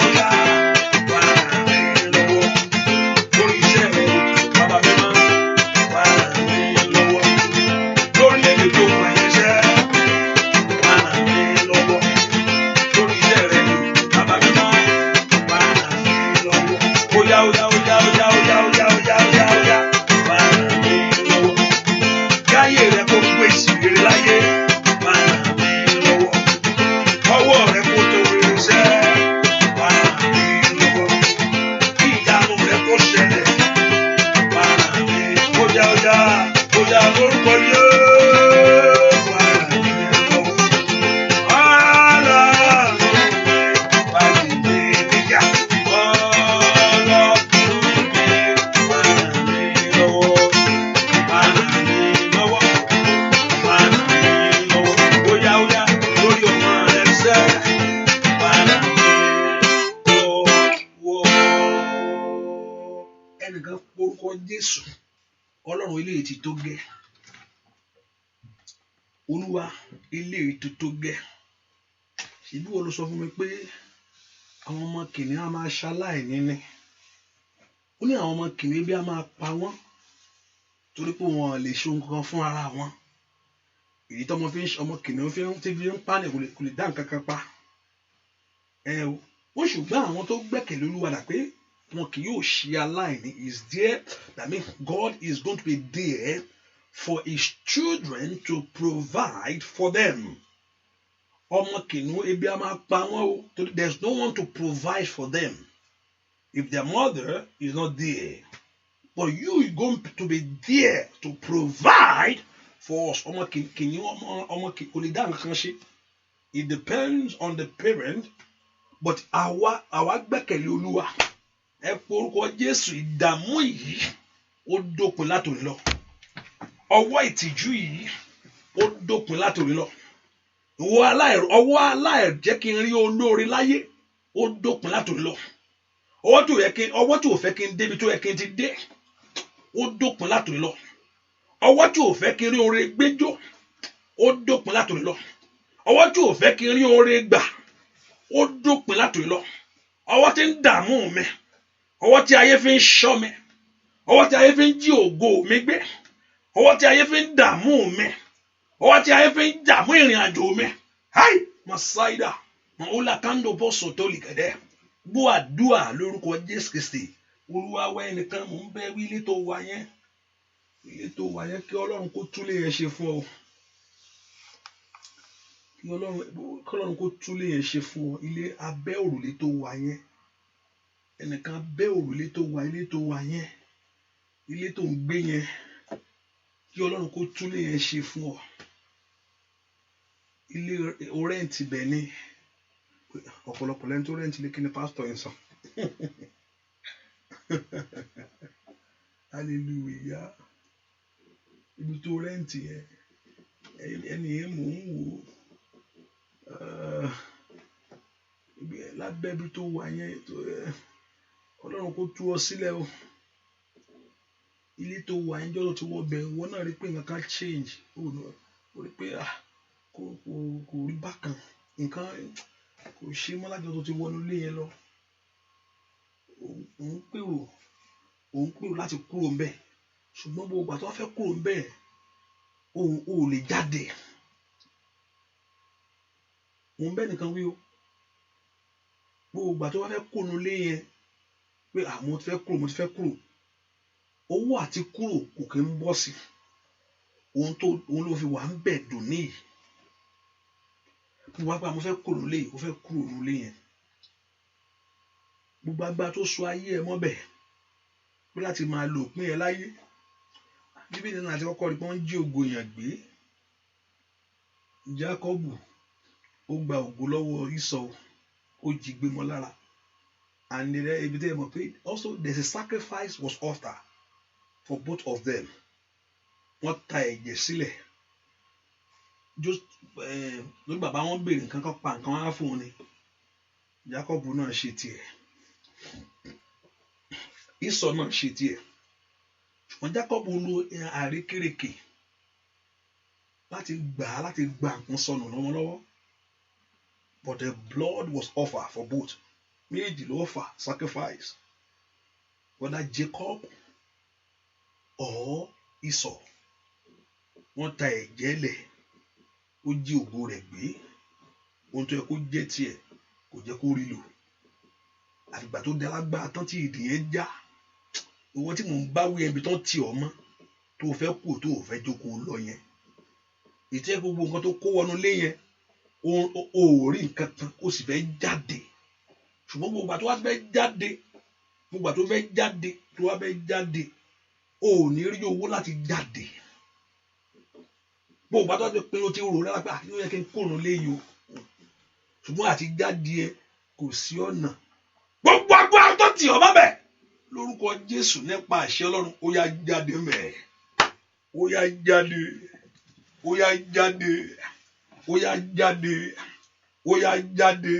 Máa ràn mí lọ́wọ́. Lórí iṣẹ́ rẹ. Bàbá mi máa ràn mí lọ́wọ́. Lórí èdè tó mọ̀ ẹ́ ṣẹ́. Máa ràn mí lọ́wọ́. Lórí iṣẹ́ rẹ. Bàbá mi máa ràn mí lọ́wọ́. Bóyá. Máa ràn mí lọ́wọ́. Káyé rẹ kó gbé ìsìnkiri láyé. Máa ràn mí lọ́wọ́. Ọwọ́ rẹ kó tó irinṣẹ́. Máa ràn mí lọ́wọ́. Kí ìyanu rẹ kó ṣẹlẹ̀. Máa ràn mí. Bóyá lórúkọ Jésù. Máa ràn mí lọ́wọ́. Ọlọ́run mi bá mi gbé níjà. Ọlọ́run mi máa ràn mí lọ́wọ́. Máa ràn mí lọ́wọ́. Máa ràn mí lọ́wọ́. Bóyá lórí ọmọ rẹ ṣẹ́. Máa ràn mí lọ́wọ́. Ẹnìkan porúkọ Jésù. Ọlọ́run eléyìí ti tó gẹ́. Olúwa eléyìí ti tó gẹ́. Ṣèbí wo ló sọ fún mi pé àwọn ọmọ kìnìún á máa ṣaláìní ni. Ó ní àwọn ọmọ kìnìún bí a máa pa wọ́n torí pé wọn lè ṣe ohun kankan fún ara wọn. Èyí tó ọmọ kìnìún fi ń pa ni kò lè dá nǹkan kan pa. Wọ́n ṣùgbọ́n àwọn tó gbẹ́kẹ̀lé Olúwa dà pé wọn kì yóò ṣe aláìní. Is there, that means God is going to be there for his children to provide for them. Ọmọ kìnìún ebi a máa pa wọ́n o. There's no one to provide for them if their mother is not there. But you are going to be there to provide for us. Ọmọ kìnìún kò lè dá nǹkan ṣe. It depends on the parent. But àwa gbẹ́kẹ̀lé Olúwa. Ẹ porúkọ Jésù. Ìdààmú yìí ó dópin látòní lọ. Ọwọ́ ìtìjú yìí ó dópin látòní lọ. Ọwọ́ aláìjẹ́ kí n rí olóore láyé ó dópin látòní lọ. Ọwọ́ tí ò fẹ́ kí n débi tó yẹ kí n ti dé ó dópin látòní lọ. Ọwọ́ tí ò fẹ́ kí n rí oore gbẹ́jọ́ ó dópin látòní lọ. Ọwọ́ tí ò fẹ́ kí n rí oore gbà ó dópin látòní lọ. Ọwọ́ tí ń dààmú mi. Ọwọ́ tí ayé fi ń ṣọ́ mi. Ọwọ́ tí ayé fi ń jí ògo mi gbé. Ọwọ́ tí ayé fi ń dààmú mi. Ọwọ́ tí ayé fi ń dààmú ìrìn àjò mi. Hai! Masaida. Maola kando boso tó lì gẹ̀dẹ́. Gbọ́ àdúrà lórúkọ Jésù Kristi. Olúwa wá ẹnìkan mò ń bẹ wí ilé tó wà yẹn. Ilé tó wà yẹn kí Ọlọ́run kó túlé yẹn ṣe fún ọ. Kí Ọlọ́run kó túlé yẹn ṣe fún ọ. Ilé abẹ́ òrùlé tó wà yẹn. Ẹnìkan abẹ́ òrùlé tó wà ilé tó wà yẹn. Ilé tó ń gbé yẹn. Kí Ọlọ́run kó túlé yẹn ṣe fún ọ. Ilé rẹ́ǹtì bẹ̀ ni. Ọ̀pọ̀lọpọ̀ lẹ́ni tó rẹ́ǹtì lé kí ni pásítọ̀ yẹn sọ. Hallelujah. Ibi tó rẹ́ǹtì yẹn. Ẹni yẹn mò ń wò. lábẹ́ ibi tó wà yẹn Ọlọ́run kó tú ọ sílẹ̀ o. Ilé tó wà yẹn jọ́ tó ti wọ bẹ̀ wọ́n náà rí pé nǹkan kan change ó rí pé kò rí bákan nǹkan kò ṣe mọ́ láti tó ti wọnú ilé yẹn lọ. Òun pèrò láti kúrò ńbẹ̀ ṣùgbọ́n gbogbo ìgbà tó wá fẹ́ kúrò ńbẹ̀ ò lè jáde. Òun bẹ́ẹ̀ nìkan wí o gbogbo ìgbà tó wá fẹ́ kúrò nílé yẹn pé mo ti fẹ́ kúrò owó àti kúrò kò kí ń bọ́ sí òun ló fi wà ń bẹ̀ dùn níyì. Mo wá pé mo fẹ́ kúrò nílé yìí ó fẹ́ kúrò nílé yẹn gbogbo agbára tó so ayé ẹ mọ́bẹ̀ pé láti máa lo òpin ẹ láyé. Bíbélì náà àti kọ́kọ́ rí pé wọ́n jí ògo èèyàn gbé. Jákọ́bù ó gba ògo lọ́wọ́ Ísọ̀ ó jí gbé mọ́ lára. And ibi tẹ́ ẹ mọ̀ pé also there's a sacrifice was offered for both of them. Wọ́n ta ẹ̀jẹ̀ sílẹ̀ lórí bàbá wọn béèrè nǹkan kan pa nǹkan wá fún un ni. Jákọ́bù náà ṣe tiẹ̀ Ísọ̀ náà ṣe tiẹ̀ ṣùgbọ́n Jákọ́bù lo àrékérekè láti gba nǹkan sọnù lọ́wọ́lọ́wọ́. But the blood was offered for both. Méjì ló offer sacrifice. Whether Jacob or Esau. Wọ́n ta ẹ̀jẹ̀ lẹ̀ ó jí ògo rẹ̀ gbé. Ohun tó yẹ kó jẹ́ tiẹ̀ kò jẹ́ kó rí lò. Àfìgbà tó dé alágbára tán tí ìdí yẹn já. Owó tí mò ń bá wí ẹbí tán tì ọ́ mọ́ tó fẹ́ kú tó fẹ́ jókòó lọ yẹn. Ìtẹ́ gbogbo nǹkan tó kó wọnú lé yẹn o ò rí nǹkan kan ó sì fẹ́ jáde. Ṣùgbọ́n gbogbo àti wá fẹ́ jáde o ò ní rí owó láti jáde. Gbogbo àti wá fẹ́ pé o ti rò lára pé àti ó yẹ kí n kúrò léyìí o. Ṣùgbọ́n àti jáde ẹ kò sí ọ̀nà. Gbogbo agbára tó tì ọ́ mọ́bẹ̀ lórúkọ Jésù nípa àṣẹ Ọlọ́run ó yá jáde mẹ́. Ó yá jáde. Ó yá jáde. Ó yá jáde. Ó yá jáde.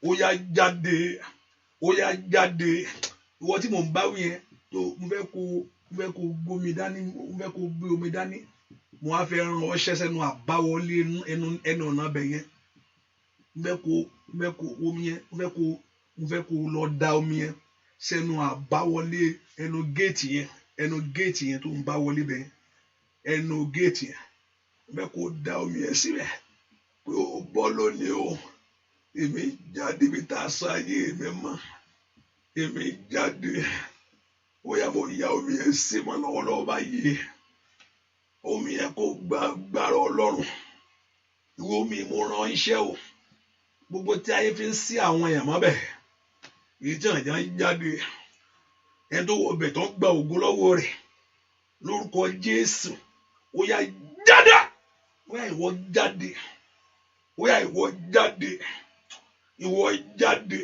Ó yá jáde. Ó yá jáde. Ìwọ tí mò ń bá wí yẹn tó mo fẹ́ kó gbómi dání mo fẹ́ kó gbé omi dání mo wá fẹ́ rán ọṣẹ sẹ́nu àbáwọlé ẹnu ọ̀nà abẹ yẹn mo fẹ́ kó omi yẹn mo fẹ́ kó lọ da omi yẹn sẹ́nu àbáwọlé ẹnu géètì yẹn tó ń bá wọlé bẹ ẹnu géètì yẹn mo fẹ́ kó da omi yẹn síbẹ̀ pé ó bọ́ lónìí o èmi jáde bí tá a sọ ayé mi mọ́ èmi jáde ó yá mo ya omi yẹn sí mọ́ lọ́wọ́lọ́wọ́ báyìí omi yẹn kó gbàrọ̀ Ọlọ́run ìwọ omi mo rán iṣẹ́ o gbogbo tí ayé fi ń sí àwọn èèyàn mọ́bẹ̀ èyí tí àjà ń jáde ẹni tó wọ ọbẹ̀ tó ń gba ògo lọ́wọ́ rẹ̀ lórúkọ Jésù ó yá jáde ó yá ìwọ jáde ó yá ìwọ jáde ìwọ jáde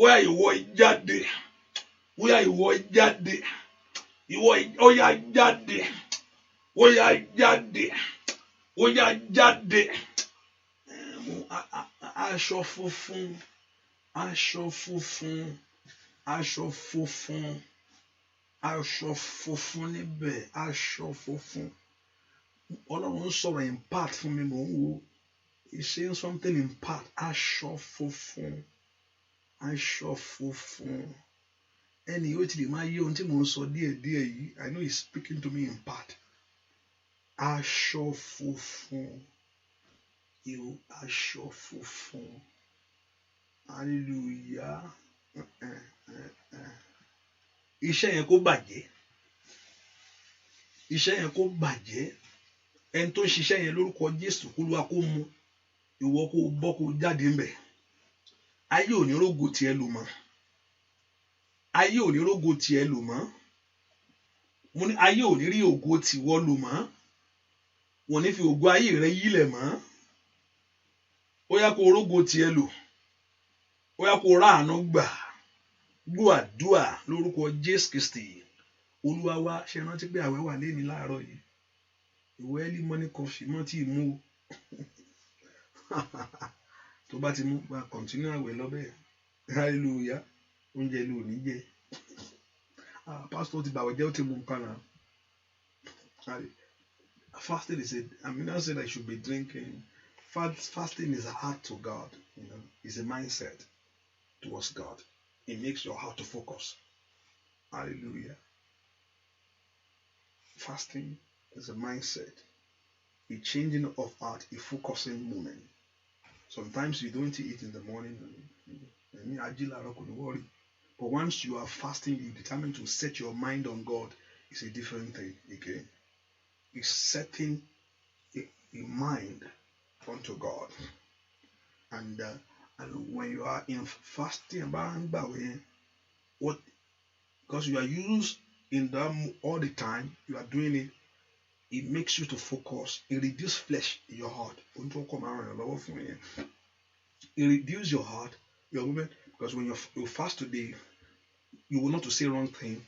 ó yá ìwọ jáde ó yá ìwọ jáde ìwọ ó yá jáde ó yá jáde ó yá jáde aṣọ funfun aṣọ funfun aṣọ funfun aṣọ funfun níbẹ̀ aṣọ funfun Ọlọ́run ń sọ̀rọ̀ in part fún mi mò ń wo he's saying something in part aṣọ funfun ẹni yóò ti lè máa yé ohun tí mò ń sọ díẹ̀díẹ̀ yìí I know he's speaking to me in part aṣọ funfun aṣọ funfun hallelujah iṣẹ́ yẹn kó bàjẹ́ ẹni tó ń ṣiṣẹ́ yẹn lórúkọ Jésù kó lùwà kó mu ìwọ kó bọ́ kó jáde ńbẹ̀ ayé ò ní rógo tiẹ̀ lò mọ́ mo ní ayé ò ní rí ògo tiwọ́ lò mọ́ wọ́n ní fi ògo ayé rẹ yílẹ̀ mọ́ ó yá kó rógo tiẹ̀ lò ó yá kó ráàánú gbà gbọ́ àdúà lórúkọ Jésù Kristi Olúwa wa ṣe rántí pé àwẹ̀ wà lẹ́ni láàárọ̀ yìí ìwọ early morning coffee mọ́ tí ì mú o tó bá ti mú máa continue àwẹ̀ lọ bẹ́ẹ̀. Hallelujah. Oúnjẹ ló ní jẹ. Pastor ti bàwẹ̀ jẹ́ ó ti mú nǹkan náà. Fasting is not saying I should be drinking. Fasting is a heart to God. It's a mindset towards God. It makes your heart to focus. Hallelujah. Fasting is a mindset, a changing of heart, a focusing moment. Sometimes you don't eat in the morning. But once you are fasting, you determine to set your mind on God. It's a different thing. Okay? It's setting a mind unto God. And when you are in fasting, because you are used in them all the time, you are doing it, it makes you to focus. It reduces flesh in your heart. It reduces your heart, your movement, because when you fast today, you will not to say wrong thing.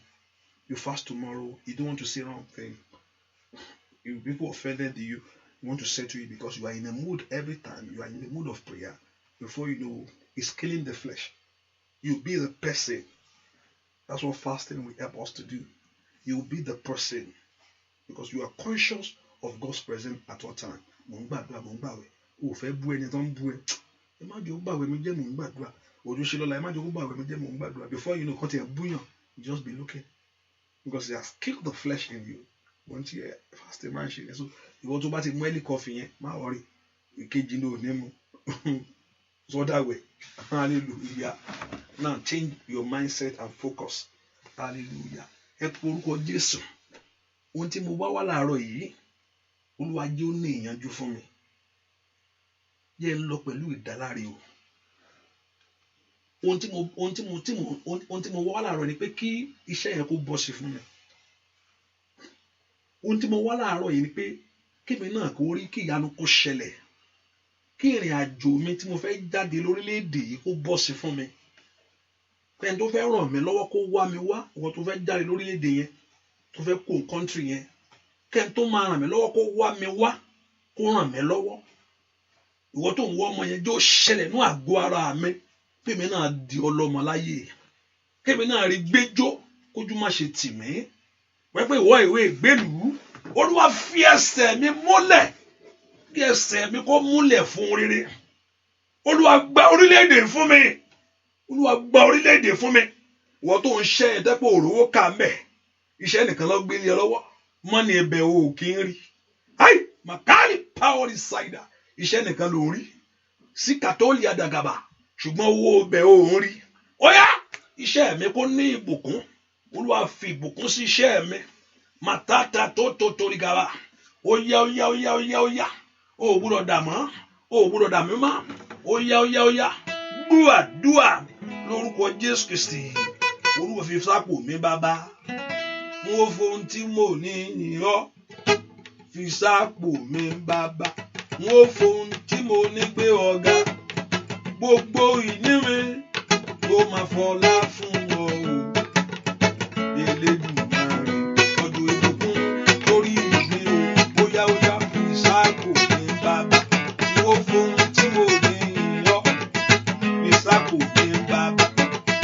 You fast tomorrow, you don't want to say wrong thing. If people offended you, you want to settle it because you are in a mood every time. You are in the mood of prayer. Before you know, it's killing the flesh. You be the person. That's what fasting will help us to do. You will be the person because you are conscious of God's presence at all time. Before you know, you just be looking because it has killed the flesh in you. Once you fast a man, so you want to buy a coffee, my worry, you can't know. So that way, hallelujah. Now change your mindset and focus. Hallelujah. Ẹ porúkọ Jésù. Ohun tí mo bá wà láàárọ̀ yìí, Olúwa jẹ́ ó ní ìyànjú fún mi. Jẹ́ ń lọ pẹ̀lú ìdáláre o. Ohun tí mo wà láàárọ̀ ni pé kí iṣẹ́ yẹn kó bọ́ sí fún mi. Ohun tí mo wà láàárọ̀ yìí ni pé kí mi náà kó rí kí ìyanu kó ṣẹlẹ̀. Kí ìrìn àjò mi tí mo fẹ́ jáde lórílẹ̀-èdè yìí kó bọ́ sí fún mi. Kẹ́ni tó fẹ́ ràn mí lọ́wọ́ kó wá mi wá, ìwọ tó fẹ́ jáde lórílẹ̀-èdè yẹn, tó fẹ́ kó country yẹn. Kẹ́ni tó máa ràn mí lọ́wọ́ kó wá mi wá, kó ràn mí lọ́wọ́. Ìwọ tó ń wọ́ ọmọ yẹn jẹ́ ó ṣẹlẹ̀ ní àgọ́ ara mi. Kémi náà di ọlọ́mọ láyé. Kémi náà rí gbẹ́jọ́ kójú má ṣe tì mí. Wọ́n pé ìwọ ìwé ìgbélùú, Olúwa fi ẹsẹ̀ mi múlẹ̀. Kí ẹsẹ̀ mi kó múlẹ̀ fún rere. Olúwa gba orílẹ̀-èdè fún mi. Olúwa gba orílẹ̀-èdè fún mi. Ìwọ tó ń ṣe ẹ̀dẹ́pọ̀ òróró kà mẹ́. Iṣẹ́ nìkan ló gbé lé ọ lọ́wọ́. Mọ́ni ẹbẹ̀ o kì í rí. Ai! Makali power inside. Iṣẹ́ nìkan ló rí. Sí kàtólì àdàgàbà. Ṣùgbọ́n owó ọbẹ̀ ò ń rí. Óyá! Iṣẹ́ mi kó ní ìbùkún. Olúwa fi ìbùkún sí iṣẹ́ mi. Màtátà tó torí gàba. Óyá. O gbọ́dọ̀ dà mọ́. O gbọ́dọ̀ dà mí mọ́. Óyá. Dúà lórúkọ Jésù Kristi. Olúwa fi sápò mi bàbá. Mo fohun tí mo ní yọ. Fi sápò mi bàbá. Mo fohun tí mo ní gbé ọ̀gá. Gbogbo ìní mi ló máa fọlá fún ọ o. Elédùmarè ọdún ìbùkún lórí mi o. Óyá fi sápò mi bàbá. Mo fohun tí mo ní yọ. Fi sápò mi bàbá.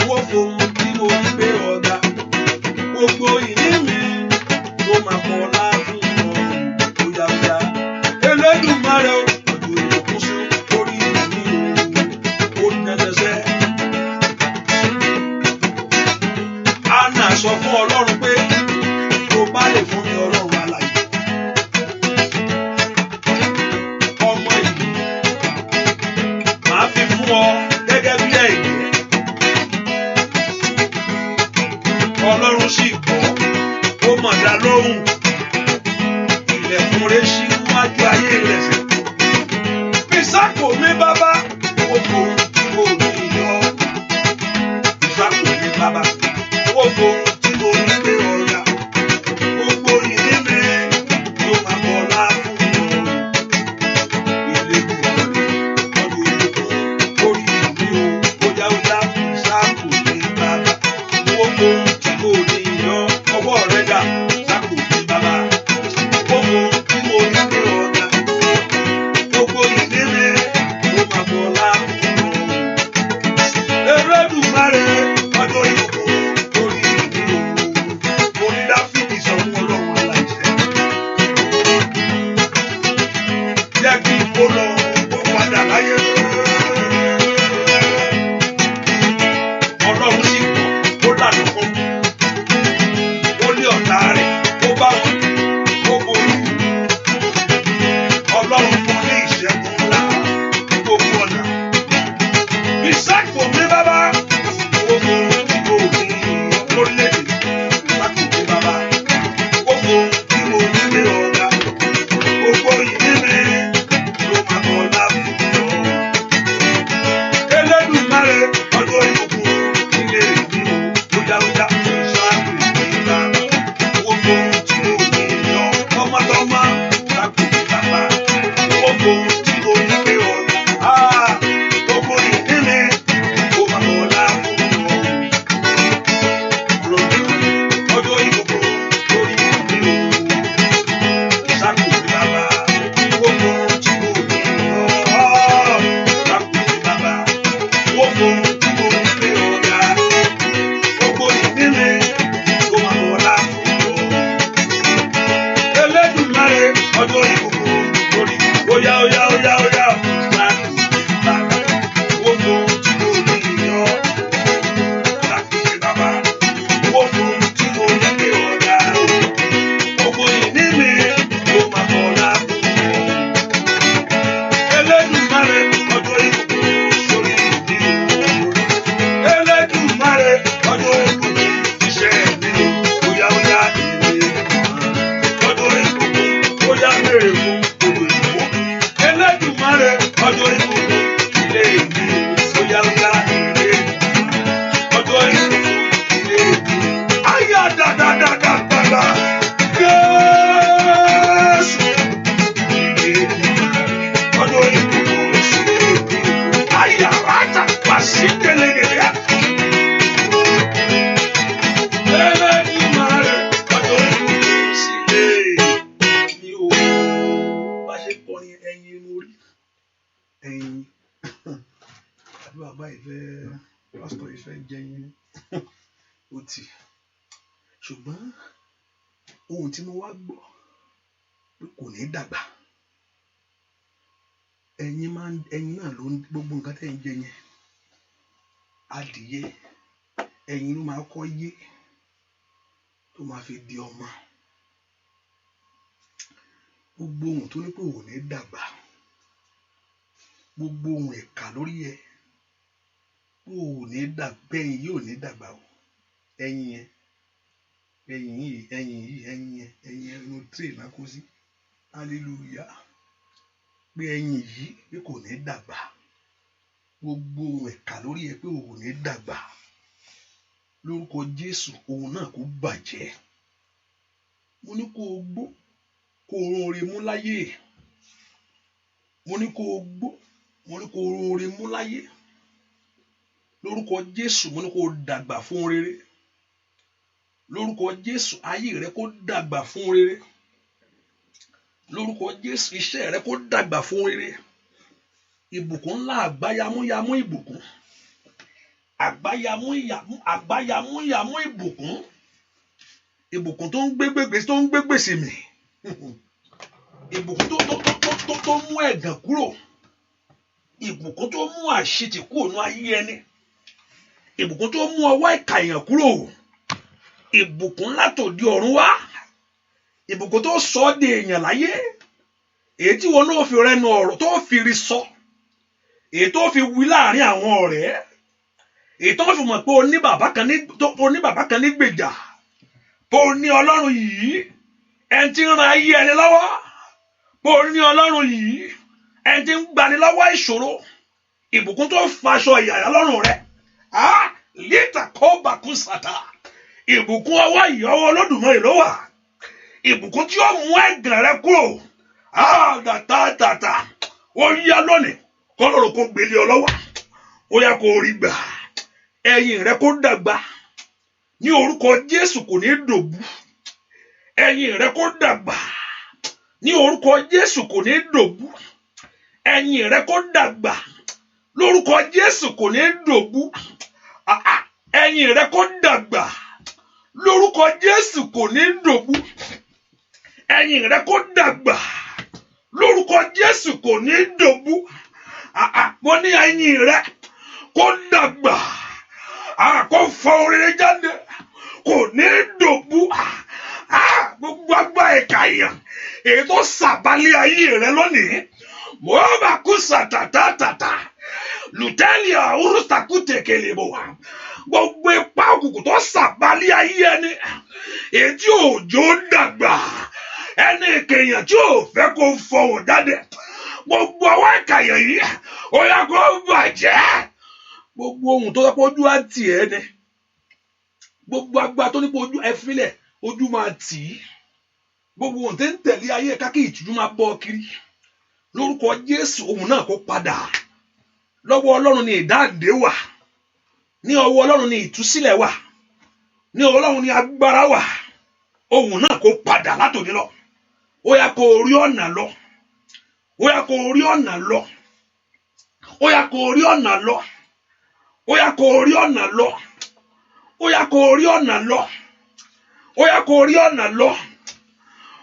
Mo fohun tí mo ní gbé ọ̀gá. Gbogbo ìní mi ló máa fọlá fún ọ o. Óyá Elédùmarè o. Ọdún ìbùkún sí lórí mi o. Ó nẹ́sẹ̀sẹ̀. Anna sọ fún Ọlọ́run pé tó bá lè fún mi Ọlọ́run alààyè. Ọmọ yìí màá fi fún ọ gẹ́gẹ́ bí ẹ̀jẹ̀. Ọlọ́run sì gbọ́, ó mọ̀ dá lóhùn. Ilẹ̀kùn rẹ̀ ṣí wájú ayé rẹ̀ sẹ̀. Ìsákò mi bàbá, ó fohùn tí mo ní yọ. Ìsákò mi bàbá. Gbogbo tí mo ní gbé ọ̀la, gbogbo ìní mi ló máa bọ̀lá fún ọ. Elédùmarè ọdún ìbùkún orí mi o. Óyá fi sáàkò mi bàbá. Gbogbo tí mo ní yọ ọwọ́ rẹ̀ dà sáàkò mi bàbá. Gbogbo tí mo ní gbé ọ̀la, gbogbo ìní mi ló máa bọ̀lá fún ọ. pásítọ̀ yìí fẹ́ jẹ́ yín ó ti ṣùgbọ́n ohun tí mo wá gbọ́ pé kò ní dàgbà ẹ̀yin náà ló ń gbogbo nǹkan tẹ́ ń jẹ yẹn adìyẹ ẹ̀yin ló máa kọ́ yé tó máa fi di ọmọ gbogbo ohun tó ní pé ò ní dàgbà gbogbo ohun ẹ̀ka lórí ẹ̀ ò ní dàgbà ẹ̀yin yóò ní dàgbà o ẹ̀yin yẹn ẹ̀yin inú tírè náà kó sí hallelujah pé ẹ̀yin yìí pé kò ní dàgbà gbogbo ohun ẹ̀ka lórí ẹ̀ pé ò ní dàgbà lórúkọ Jésù ohun náà kó bàjẹ́ mo ní kó o gbó kó o rún oore mú láyé mo ní kó o gbó mo ní kó o rún oore mú láyé lórúkọ Jésù mo ní kó o dàgbà fún rere lórúkọ Jésù ayé rẹ kó dàgbà fún rere lórúkọ Jésù iṣẹ́ rẹ kó dàgbà fún rere ìbùkún ńlá àgbáyamúyamú ìbùkún àgbáyamúyamú ìbùkún tó ń gbé gbèsè mì ìbùkún tó mú ẹ̀gàn kúrò ìbùkún tó mú àṣetì kúrò ní ayé ẹni ìbùkún tó mú ọwọ́ ìkà èèyàn kúrò ìbùkún látòdì ọ̀run wá ìbùkún tó sọ ọ́ di èèyàn láyé èyí tí wọn náà fi rẹnu ọ̀rọ̀ tó fi rí sọ èyí tó fi wí láàrin àwọn ọ̀rẹ́ èyí tó fi mọ̀ pé o ní bàbá kan ní gbèjà pé o ní Ọlọ́run yìí ẹni tí ń ran ayé ẹni lọ́wọ́ pé o ní Ọlọ́run yìí ẹni tí ń gbani lọ́wọ́ ìṣòro ìbùkún tó faṣọ ìyàrá lọ́rùn rẹ lítà kó bàkún sàtà ìbùkún ọwọ́ yìí ọwọ́ Olódùmarè ló wà ìbùkún tí ó mú ẹ̀gàn rẹ kúrò dàtàtàtà ó yá lónìí kọ́lọ́run kó gbélé ọ lọ́wọ́ ó yá kó rí gbà ẹ̀yìn rẹ kó dàgbà ní orúkọ Jésù kò ní dòbú ẹ̀yìn rẹ kó dàgbà ní orúkọ Jésù kò ní dòbú ẹ̀yìn rẹ kó dàgbà lórúkọ Jésù kò ní dòbú ẹ̀yìn rẹ kó dàgbà lórúkọ Jésù kò ní dòbú ẹ̀yìn rẹ kó dàgbà lórúkọ Jésù kò ní dòbú mo ní ẹ̀yìn rẹ kó dàgbà kó fọ oríire jáde kò ní dòbú gbogbo agbá ẹ̀ka èèyàn èyí tó sàbálẹ̀ ayé rẹ lónìí mo bá kú sàtàtàtàtà lùtẹ́lì àwòrán tẹ̀kẹ̀lẹ̀ bọ̀ wá gbogbo ipa òkùnkùn tó sàbálẹ̀ ayé ẹni èyí tí òjò dàgbà ẹni èkèèyàn tí ò fẹ́ kó fọwọ́ jáde gbogbo ọwọ́ ìkàyà yìí ó yá kó bàjẹ́ gbogbo ohun tó sọpọ̀ ojú á tì ẹ́ ni gbogbo agbá tó nípa ojú ẹ filẹ̀ ojú máa tì í gbogbo ohun tó ń tẹ̀lé ayé ẹ̀ka kí ìtìjú máa bọ́ kiri lórúkọ Jésù ohun náà kó padà lọ́wọ́ Ọlọ́run ni ìdáǹdè wà ní ọwọ́ Ọlọ́run ni ìtúsílẹ̀ wà ní ọwọ́ Ọlọ́run ni agbára wà ohun náà kó padà látòní lọ ó yá kó rí ọ̀nà lọ ó yá kó rí ọ̀nà lọ ó yá kó rí ọ̀nà lọ ó yá kó rí ọ̀nà lọ ó yá kó rí ọ̀nà lọ ó yá kó rí ọ̀nà lọ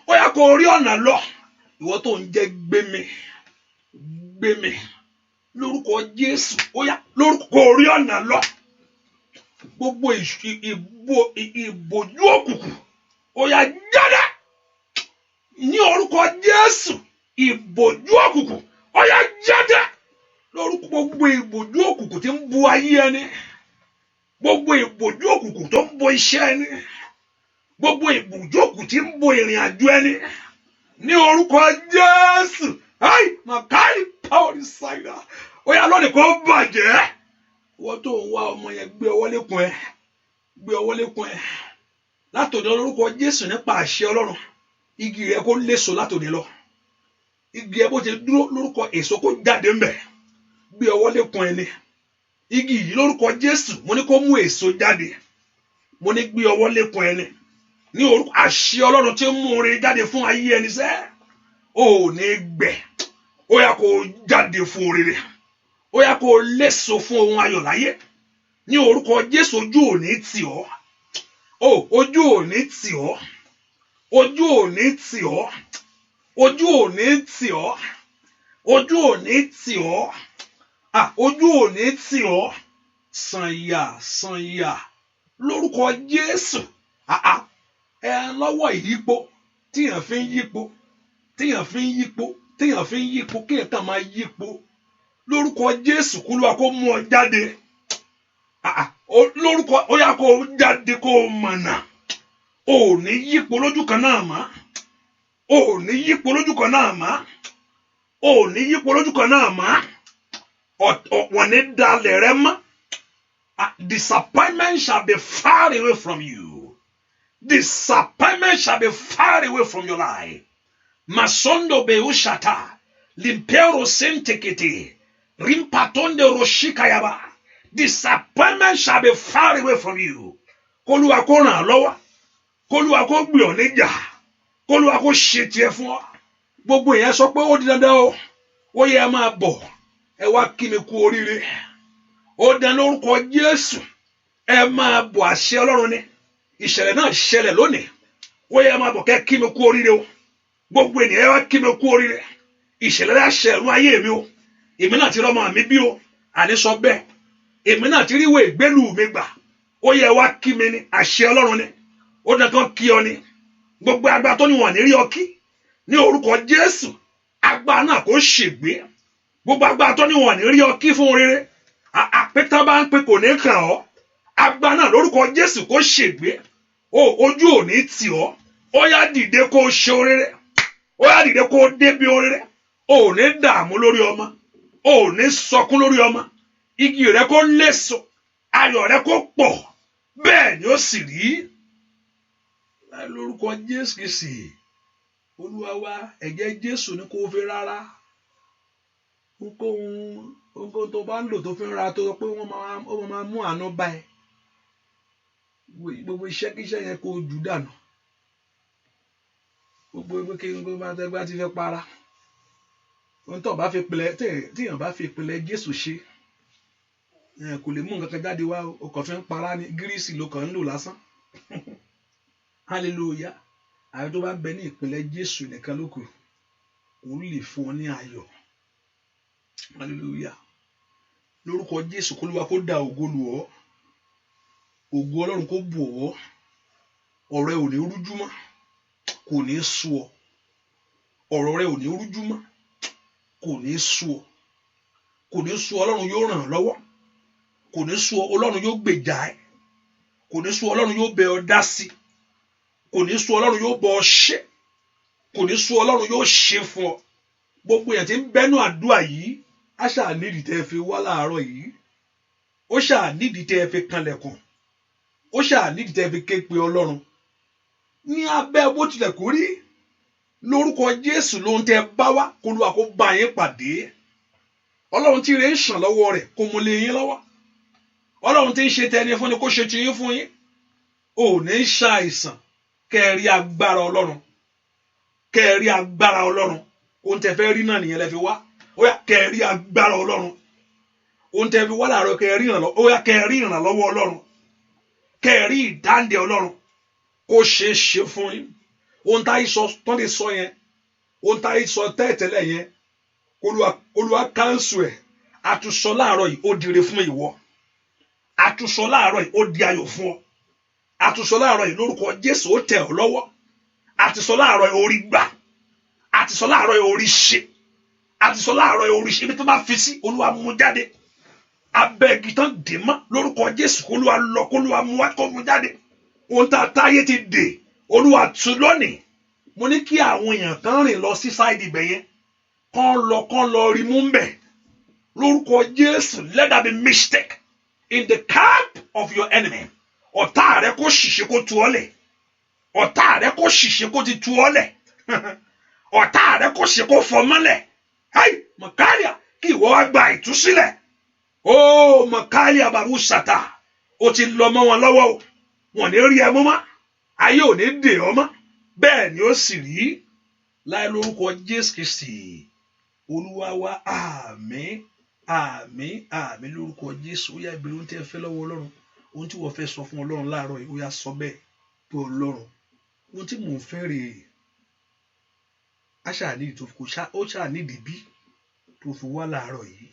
ó yá kó rí ọ̀nà lọ ìwọ tó ń jẹ́ gbémi lórúkọ Jésù ó yá lórúkọ rí ọ̀nà lọ gbogbo ìbòjú òkùnkùn ó yá jáde ní orúkọ Jésù ìbòjú òkùnkùn ó yá jáde lórúkọ gbogbo ìbòjú òkùnkùn tí ń bo ayé ẹni gbogbo ìbòjú òkùnkùn tó ń bo iṣẹ́ ẹni gbogbo ìbòjú òkùnkùn tí ń bo ìrìn àjò ẹni ní orúkọ Jésù màkàrí pàwọ́rì ṣáìdà ó yá lónìí kó bàjẹ́ wọ́n tó ń wá ọmọ yẹn gbé ọwọ́ lékun ẹ látòdì lórúkọ Jésù nípa àṣẹ Ọlọ́run igi rẹ kó léso látòdì lọ igi ẹ bó ti dúró lórúkọ èso kó jáde ńbẹ gbé ọwọ́ lékun ẹni igi yìí lórúkọ Jésù mo ní kó mú èso jáde mo ní gbé ọwọ́ lékun ẹni ní orúkọ àṣẹ Ọlọ́run tí ń mú orin jáde fún ayé ẹni sẹ́ ò ní gbẹ ó yá kó jáde fún oríire ó yá kó léso fún ohun ayọ̀ láyé ní orúkọ Jésù ojú ò ní tì ọ́. Ojú ò ní tì ọ́. Ojú ò ní tì ọ́. Ojú ò ní tì ọ́. Ojú ò ní tì ọ́. Ojú ò ní tì ọ́. Sànyà lórúkọ Jésù. Lọ́wọ́ ìyípo tíyàn fi ń yípo kí ẹ̀ka máa yípo lórúkọ Jésù kúlúwa kó mú ọ jáde. Lórúkọ ó yá kó jáde kó mọ̀nà. Ò ní yípo lójú kan náà mọ́. Ò ní yípo lójú kan náà mọ́. Ò ní yípo lójú kan náà mọ́. Wọ́n ní dalẹ̀ rẹ mọ́. Disappointment shall be far away from you. Disappointment shall be far away from your life. Masondo beushata. Limpero sentekete. Rimpatonde roshikayaba. Disappointment shall be far away from you. Kólúwa kó ràn ọ́ lọ́wọ́. Kólúwa kó gbé ọ níjà. Kólúwa kó ṣe tiẹ̀ fún ọ. Gbogbo èèyàn sọ pé ó di dandan o. Ó yẹ ẹ máa bọ̀. Ẹ wá kí mi kú oríire. Ó dán lórúkọ Jésù. Ẹ máa bọ̀ àṣẹ Ọlọ́run ni. Ìṣẹ̀lẹ̀ náà ṣẹlẹ̀ lónìí. Ó yẹ ẹ máa bọ̀ kẹ́ kí mi kú oríire o. Gbogbo ènìyàn ẹ wá kí mi kú oríire. Ìṣẹ̀lẹ̀ náà ṣẹlẹ̀ nínú ayé mi o. Èmi náà ti rọ́mọ mi bí o. Àní sọ bẹ́ẹ̀. Èmi náà ti rí ìwé ìgbélú mi gbà. Ó yẹ wá kí mi ní àṣẹ Ọlọ́run ni. Ó dán kán kí ọ ni. Gbogbo agbára tó ní wọ́n ní rí ọ kí. Ní orúkọ Jésù. Agbára náà kò ṣègbé. Gbogbo agbára tó ní wọ́n ní rí ọ kí fún rere. Àpẹtàn bá ń pè kò ní kàn ọ́. Agbára náà lórúkọ Jésù kò ṣègbé. Ojú ò ní tì ọ́. Ó yá dìde kó ṣe oréré. Ó yá dìde kó débi oréré. Ò ní dààmú lórí ọmọ. Ò ní sọkún lórí ọmọ. Igi rẹ kó léso. Ayọ̀ rẹ kó pọ̀. Bẹ́ẹ̀ ni ó sì rí. Lórúkọ Jésù Kristi. Olúwa wa, ẹ̀jẹ̀ Jésù ní kó fi rárá. Ohunkóhun tó bá ń lò tó fi ń ra tó sọ pé wọ́n máa mú àánú bá ẹ. Gbogbo iṣẹ́ kíṣẹ́ yẹn kó jù dànù. Gbogbo kí n bá ti fẹ́ para. Ohun tó bá fi tíyàn bá fi ìpìlẹ̀ Jésù ṣe. Kò lè mú nǹkan kan jáde wá o kàn fi ń para ní gírísì ló kàn ń lò lásán. Hallelujah. Àwọn tó bá bẹ ní ìpìlẹ̀ Jésù nìkan ló kù. Òun lè fún ọ ní ayọ̀. Hallelujah. Lórúkọ Jésù k'Olúwa kó dá ògo lù ọ́. Ògo Ọlọ́run kó bù ọ́. Ọ̀rọ̀ ẹ ò ní rújú mọ́. Kò ní sú ọ. Ọ̀rọ̀ rẹ ò ní rújú mọ́. Kò ní sú ọ. Kò ní sú ọ. Ọlọ́run yóò ràn ọ́ lọ́wọ́. Kò ní sú ọ. Ọlọ́run yóò gbèjà ẹ́. Kò ní sú ọ. Ọlọ́run yóò bẹ ọ dá sí. Kò ní sú ọ. Ọlọ́run yóò bọ ọ ṣe. Kò ní sú ọ. Ọlọ́run yóò ṣe fún ọ. Gbogbo èèyàn tí ń bẹ́nu àdúrà yìí á ṣáà nídìí tẹ́ ẹ fi wá láàárọ̀ yìí. Ó ṣáà nídìí tẹ́ ẹ fi kanlẹ̀kùn. Ó ṣáà nídìí tẹ́ ẹ fi ké pe Ọlọ́run. Ní abẹ́ bó tilẹ̀ kó rí. Lórúkọ Jésù lóhun tẹ́ ẹ bá wá k'Olúwa kó bá yín pàdé. Ọlọ́run tí ire ń ṣàn lọ́wọ́ rẹ̀ kó mú lé yín lọ́wọ́. Ọlọ́run tí ń ṣe tẹni fún ni kó ṣe ti yín fún yín. Ò ní ṣàìsàn kẹ́ rí agbára Ọlọ́run. Kẹ́ rí agbára Ọlọ́run. Ohun tẹ́ fẹ́ rí náà nìyẹn lẹ fi wá. Ó yá kẹ́ rí agbára Ọlọ́run. Ohun tẹ́ fi wá láàárọ̀ kẹ́ rí ìrànlọ́wọ́. Ó yá kẹ́ rí ìrànlọ́wọ́ Ọlọ́run. Kẹ́ rí ìdáǹdè Ọlọ́run. Kó ṣe é ṣe fún yín. Ohun táyé sọ tán lè sọ yẹn. Ohun táyé sọ tẹ́ẹ̀tẹ́lẹ̀ yẹn. Olúwa káńsù ẹ̀. Àtúnsọ láàárọ̀ yìí ó dire fún ìwọ. Àtúnsọ láàárọ̀ yìí ó di ayọ̀ fún ọ. Àtúnsọ láàárọ̀ yìí lórúkọ Jésù ó tẹ̀ ọ́ lọ́wọ́. Àtúnsọ láàárọ̀ yìí orí gbà. Àtúnsọ láàárọ̀ yìí orí ṣe. Àtúnsọ láàárọ̀ yìí orí ṣe. Ibi tó bá fi sí Olúwa mú jáde. Abẹ́gi tán dè mọ́ lórúkọ Jésù k'Olúwa lọ k'Olúwa mú wá kó mú jáde. Ohun tá a táyé ti dè Olúwa tú lónìí. Mo ní kí àwọn èèyàn kan rìn lọ sí sáìdì ibẹ̀ yẹn. Kán lọ rí mú mbẹ̀. Lórúkọ Jésù, let there be mistake in the camp of your enemy. Ọ̀tá rẹ kó ṣìṣe kó tú ọ lẹ̀. Ọ̀tá rẹ kó ṣìṣe kó ti tú ọ lẹ̀. Ọ̀tá rẹ kó ṣe kó fọ mọ́lẹ̀. Mọ̀kálíà kí ìwọ wá gba ìtúsílẹ̀. Mọ̀kálíà barusata. O ti lọ mọ́ wọn lọ́wọ́ o. Wọ́n ní rí ẹ mú mọ́. Ayé ò ní dè ọ́ mọ́. Bẹ́ẹ̀ ni ó sì rí. Láì lórúkọ Jésù Kristi. Olúwa wa, àmín. àmín lórúkọ Jésù. Ó yá ìbéèrè ohun tí ẹ fẹ́ lọ́wọ́ Ọlọ́run, ohun tí wọ́n fẹ́ sọ fún Ọlọ́run láàárọ̀ yìí, ó yá sọ bẹ́ẹ̀ pé Ọlọ́run ohun tí mò ń fẹ́ rèé. Ó ṣáà nídìí bí tó fi wá láàárọ̀ yìí,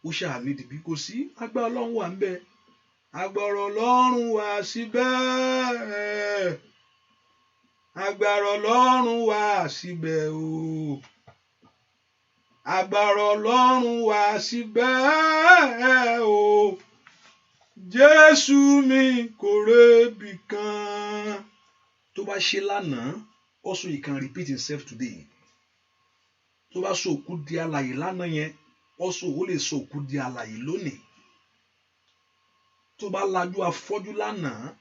ó ṣáà nídìí bí, kò sí agbára Ọlọ́run wà ń bẹ, agbára Ọlọ́run wà síbẹ̀, agbára Ọlọ́run wà síbẹ̀ o, agbára Ọlọ́run wà síbẹ̀ o, Jésù mi kò rébi kan. Tó bá ṣe lánàá, also he can repeat himself today. Tó bá sọ òkú di alààyè lánàá yẹn, also ó lè sọ òkú di alààyè lónìí. Tó bá lajú afọ́jú lánàá,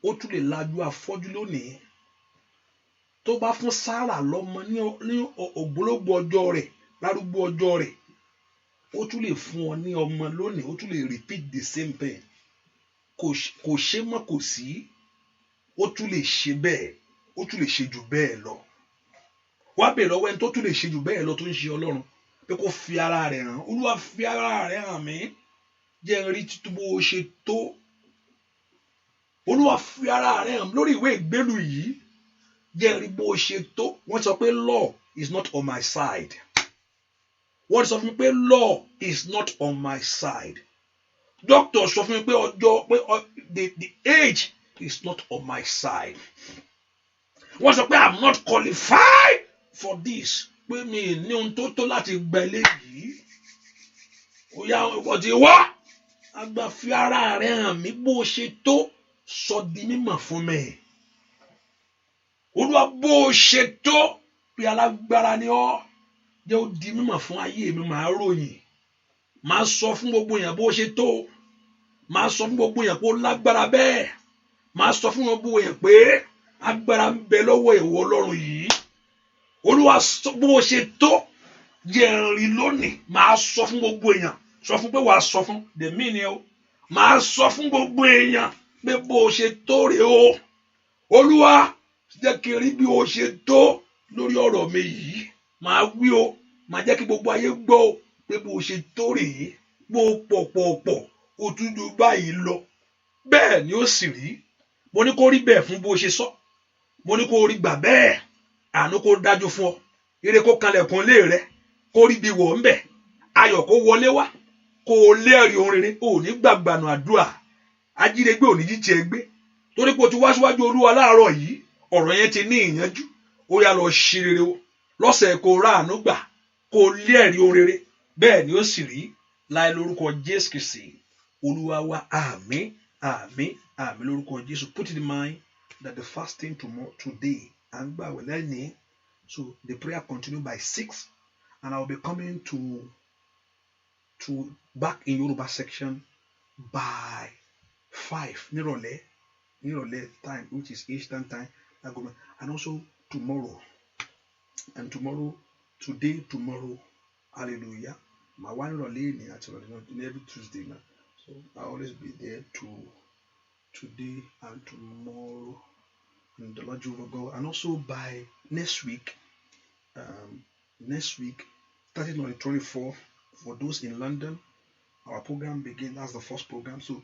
ó tún lè lajú afọ́jú lónìí. Tó bá fún Sárà lọ́mọ ní ògbólógbò ọjọ́ rẹ̀, lárúgbó ọjọ́ rẹ̀, ó tún lè fún ọ ní ọmọ lónìí, ó tún lè repeat the same thing. Kò ṣe mọ́ kò sí, ó tún lè ṣe bẹ́ẹ̀, ó tún lè ṣe jù bẹ́ẹ̀ lọ. Wá bèèrè lọ́wọ́ ẹni tó tún lè ṣe jù bẹ́ẹ̀ lọ tó ń ṣe Ọlọ́run pé kó fi ara rẹ̀ hàn. Olúwa fi ara rẹ̀ hàn mí, jẹ́ n rí títú bó o ṣe tó. Olúwa fi ara rẹ̀ hàn lórí ìwé ìgbélú yìí, jẹ́ n rí bó o ṣe tó. Wọ́n sọ pé law is not on my side. Wọ́n sọ fún mi pé law is not on my side. Doctor sọ fún mi pé the age is not on my side. Wọ́n sọ pé I'm not qualified for this, pé mi ní ohun tó tó láti gba eléyìí. Ó yá ìwọ ti wá, àgbà fi ara rẹ̀ hàn mí bó ṣe tó, sọ di mímọ̀ fún mi. Olúwa bó ṣe tó bí alágbára ni ọ́, jẹ́ ó di mímọ̀ fún ayé mi. Màá ròyìn, màá sọ fún gbogbo èèyàn bó ṣe tó, màá sọ fún gbogbo èèyàn pé ó lágbára bẹ́ẹ̀, màá sọ fún gbogbo èèyàn pé agbára ń bẹ lọ́wọ́ ìwọ Ọlọ́run yìí. Olúwa sọ bó ṣe tó, jẹ́ n rí lónìí. Màá sọ fún gbogbo èèyàn, sọ fún pé wàá sọ fún dèmí ni o. Màá sọ fún gbogbo èèyàn pé bó ṣe tó rèé o. Olúwa jẹ́ kí n rí bí o ṣe tó lórí ọ̀rọ̀ mi yìí. Màá wí o, màá jẹ́ kí gbogbo ayé gbọ́ o pé bó ṣe tó rèé. Bó pọ̀pọ̀pọ̀ o tún ju báyìí lọ. Bẹ́ẹ̀ ni ó sì rí. Mo ní kó rí bẹ́ẹ̀ fún bó ṣe sọ. Mo ní kó rí gbà bẹ́ẹ̀. Àánú kó dájú fún ọ. Ire kó kanlẹ̀kùn lé rẹ. Kó rí bí wọ̀ ń bẹ̀. Ayọ̀ kó wọlé wá. Kó o lẹ́rìí ohun rere. O ò ní gbàgbànù àdúrà. Ajírégbé ò ní jíjẹ ẹgbẹ́. Torí pé o ti wá síwájú Olúwa láàárọ̀ yìí. Ọ̀rọ̀ yẹn ti ní ìyanjú. Ó yá lọ ṣe rere o. Lọ́sẹ̀ kó rà àánú gbà. Kó o lẹ́rìí ohun rere. Bẹ́ẹ̀ ni ó sì rí. Láì lórúkọ Jésù Kristi. Olúwa wa, àmín, àmín, àmín lórúkọ Jésù. Put it in mind that the fasting today and gbààwẹ̀ lẹ́yìn. So the prayer continue by 6, and I will be coming to back in Yoruba section by 5 nírọ̀lẹ́ time, which is Eastern time, and also tomorrow, tomorrow, hallelujah. My one nírọ̀lẹ́ ni àti nírọ̀lẹ́ every Tuesday now, so I always be there today and tomorrow. And the Lord Jehovah God, and also by next week, starting on the 24th, for those in London, our program begins. That's the first program, so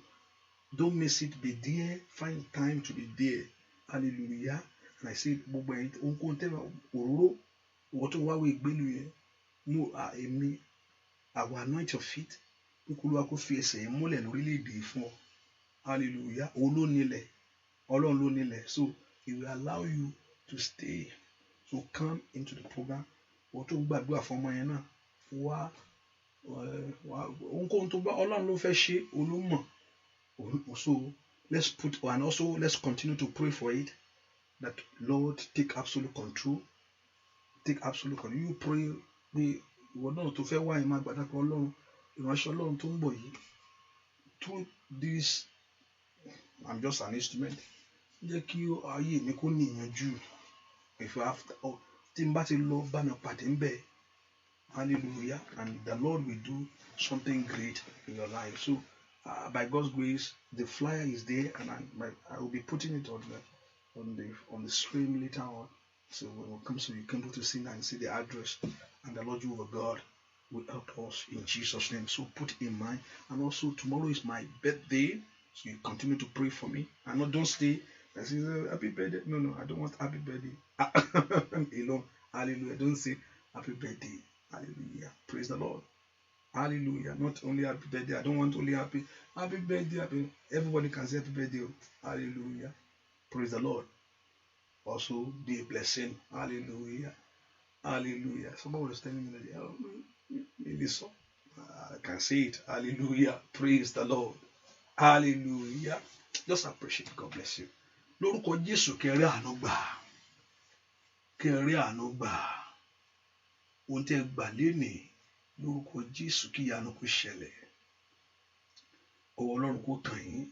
don't miss it. Be there, find time to be there. Hallelujah. And I say, I will anoint your feet. Hallelujah. So it will allow you to stay. So come into the program. So let's continue to pray for it, that Lord take absolute control. You pray through this. I'm just an instrument. If you have hallelujah, and the Lord will do something great in your life. So by God's grace, the flyer is there, and I will be putting it on the screen later on. So when it comes to you, can go to see and see the address, and the Lord Jehovah God will help us in Jesus' name. So put in mind. And also tomorrow is my birthday. So you continue to pray for me. And don't stay and say, happy birthday. No, I don't want happy birthday. Alone. Hallelujah. Don't say happy birthday. Hallelujah. Praise the Lord. Hallelujah. Not only happy birthday. I don't want only happy birthday. Everybody can say happy birthday. Hallelujah. Praise the Lord. Also be a blessing. Hallelujah. Hallelujah. Someone was telling me that, listen. I can say it. Hallelujah. Praise the Lord. Hallelujah. Just appreciate. God bless you. Lórúkọ Jésù kẹrẹ àánú gbà. Kẹrẹ àánú gbà. Ohun tẹ́ gbà lénìí. Lórúkọ Jésù kí ìyanu kó ṣẹlẹ̀. Ọwọ́ Ọlọ́run kó kàn yín.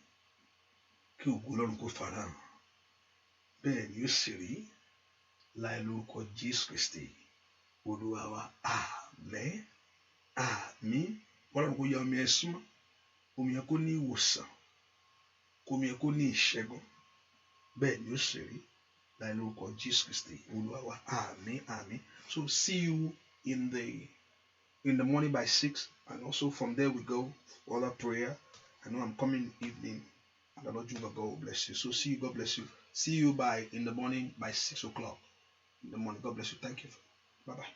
Kí ògo Ọlọ́run kó farahàn. Bẹ́ẹ̀ ni ó sì rí. Láì lórúkọ Jésù Kristi. Olúwa wa. Àmín. Àmín. Ọlọ́run kó ya omi ẹ súnmọ́. Omi ẹ kó ní ìwòsàn. Omi ẹ kó ní ìṣẹ́gun. Bẹ́ẹ̀ ni ó sì rí. Láì lórúkọ Jésù Kristi. Olúwa wa. Àmín. Àmín. So see you in the morning by 6, and also from there we go for other prayer. I know I'm coming evening, and the Lord God will bless you. So see you. God bless you. See you in the morning by 6 o'clock in the morning. God bless you. Thank you. Bye bye.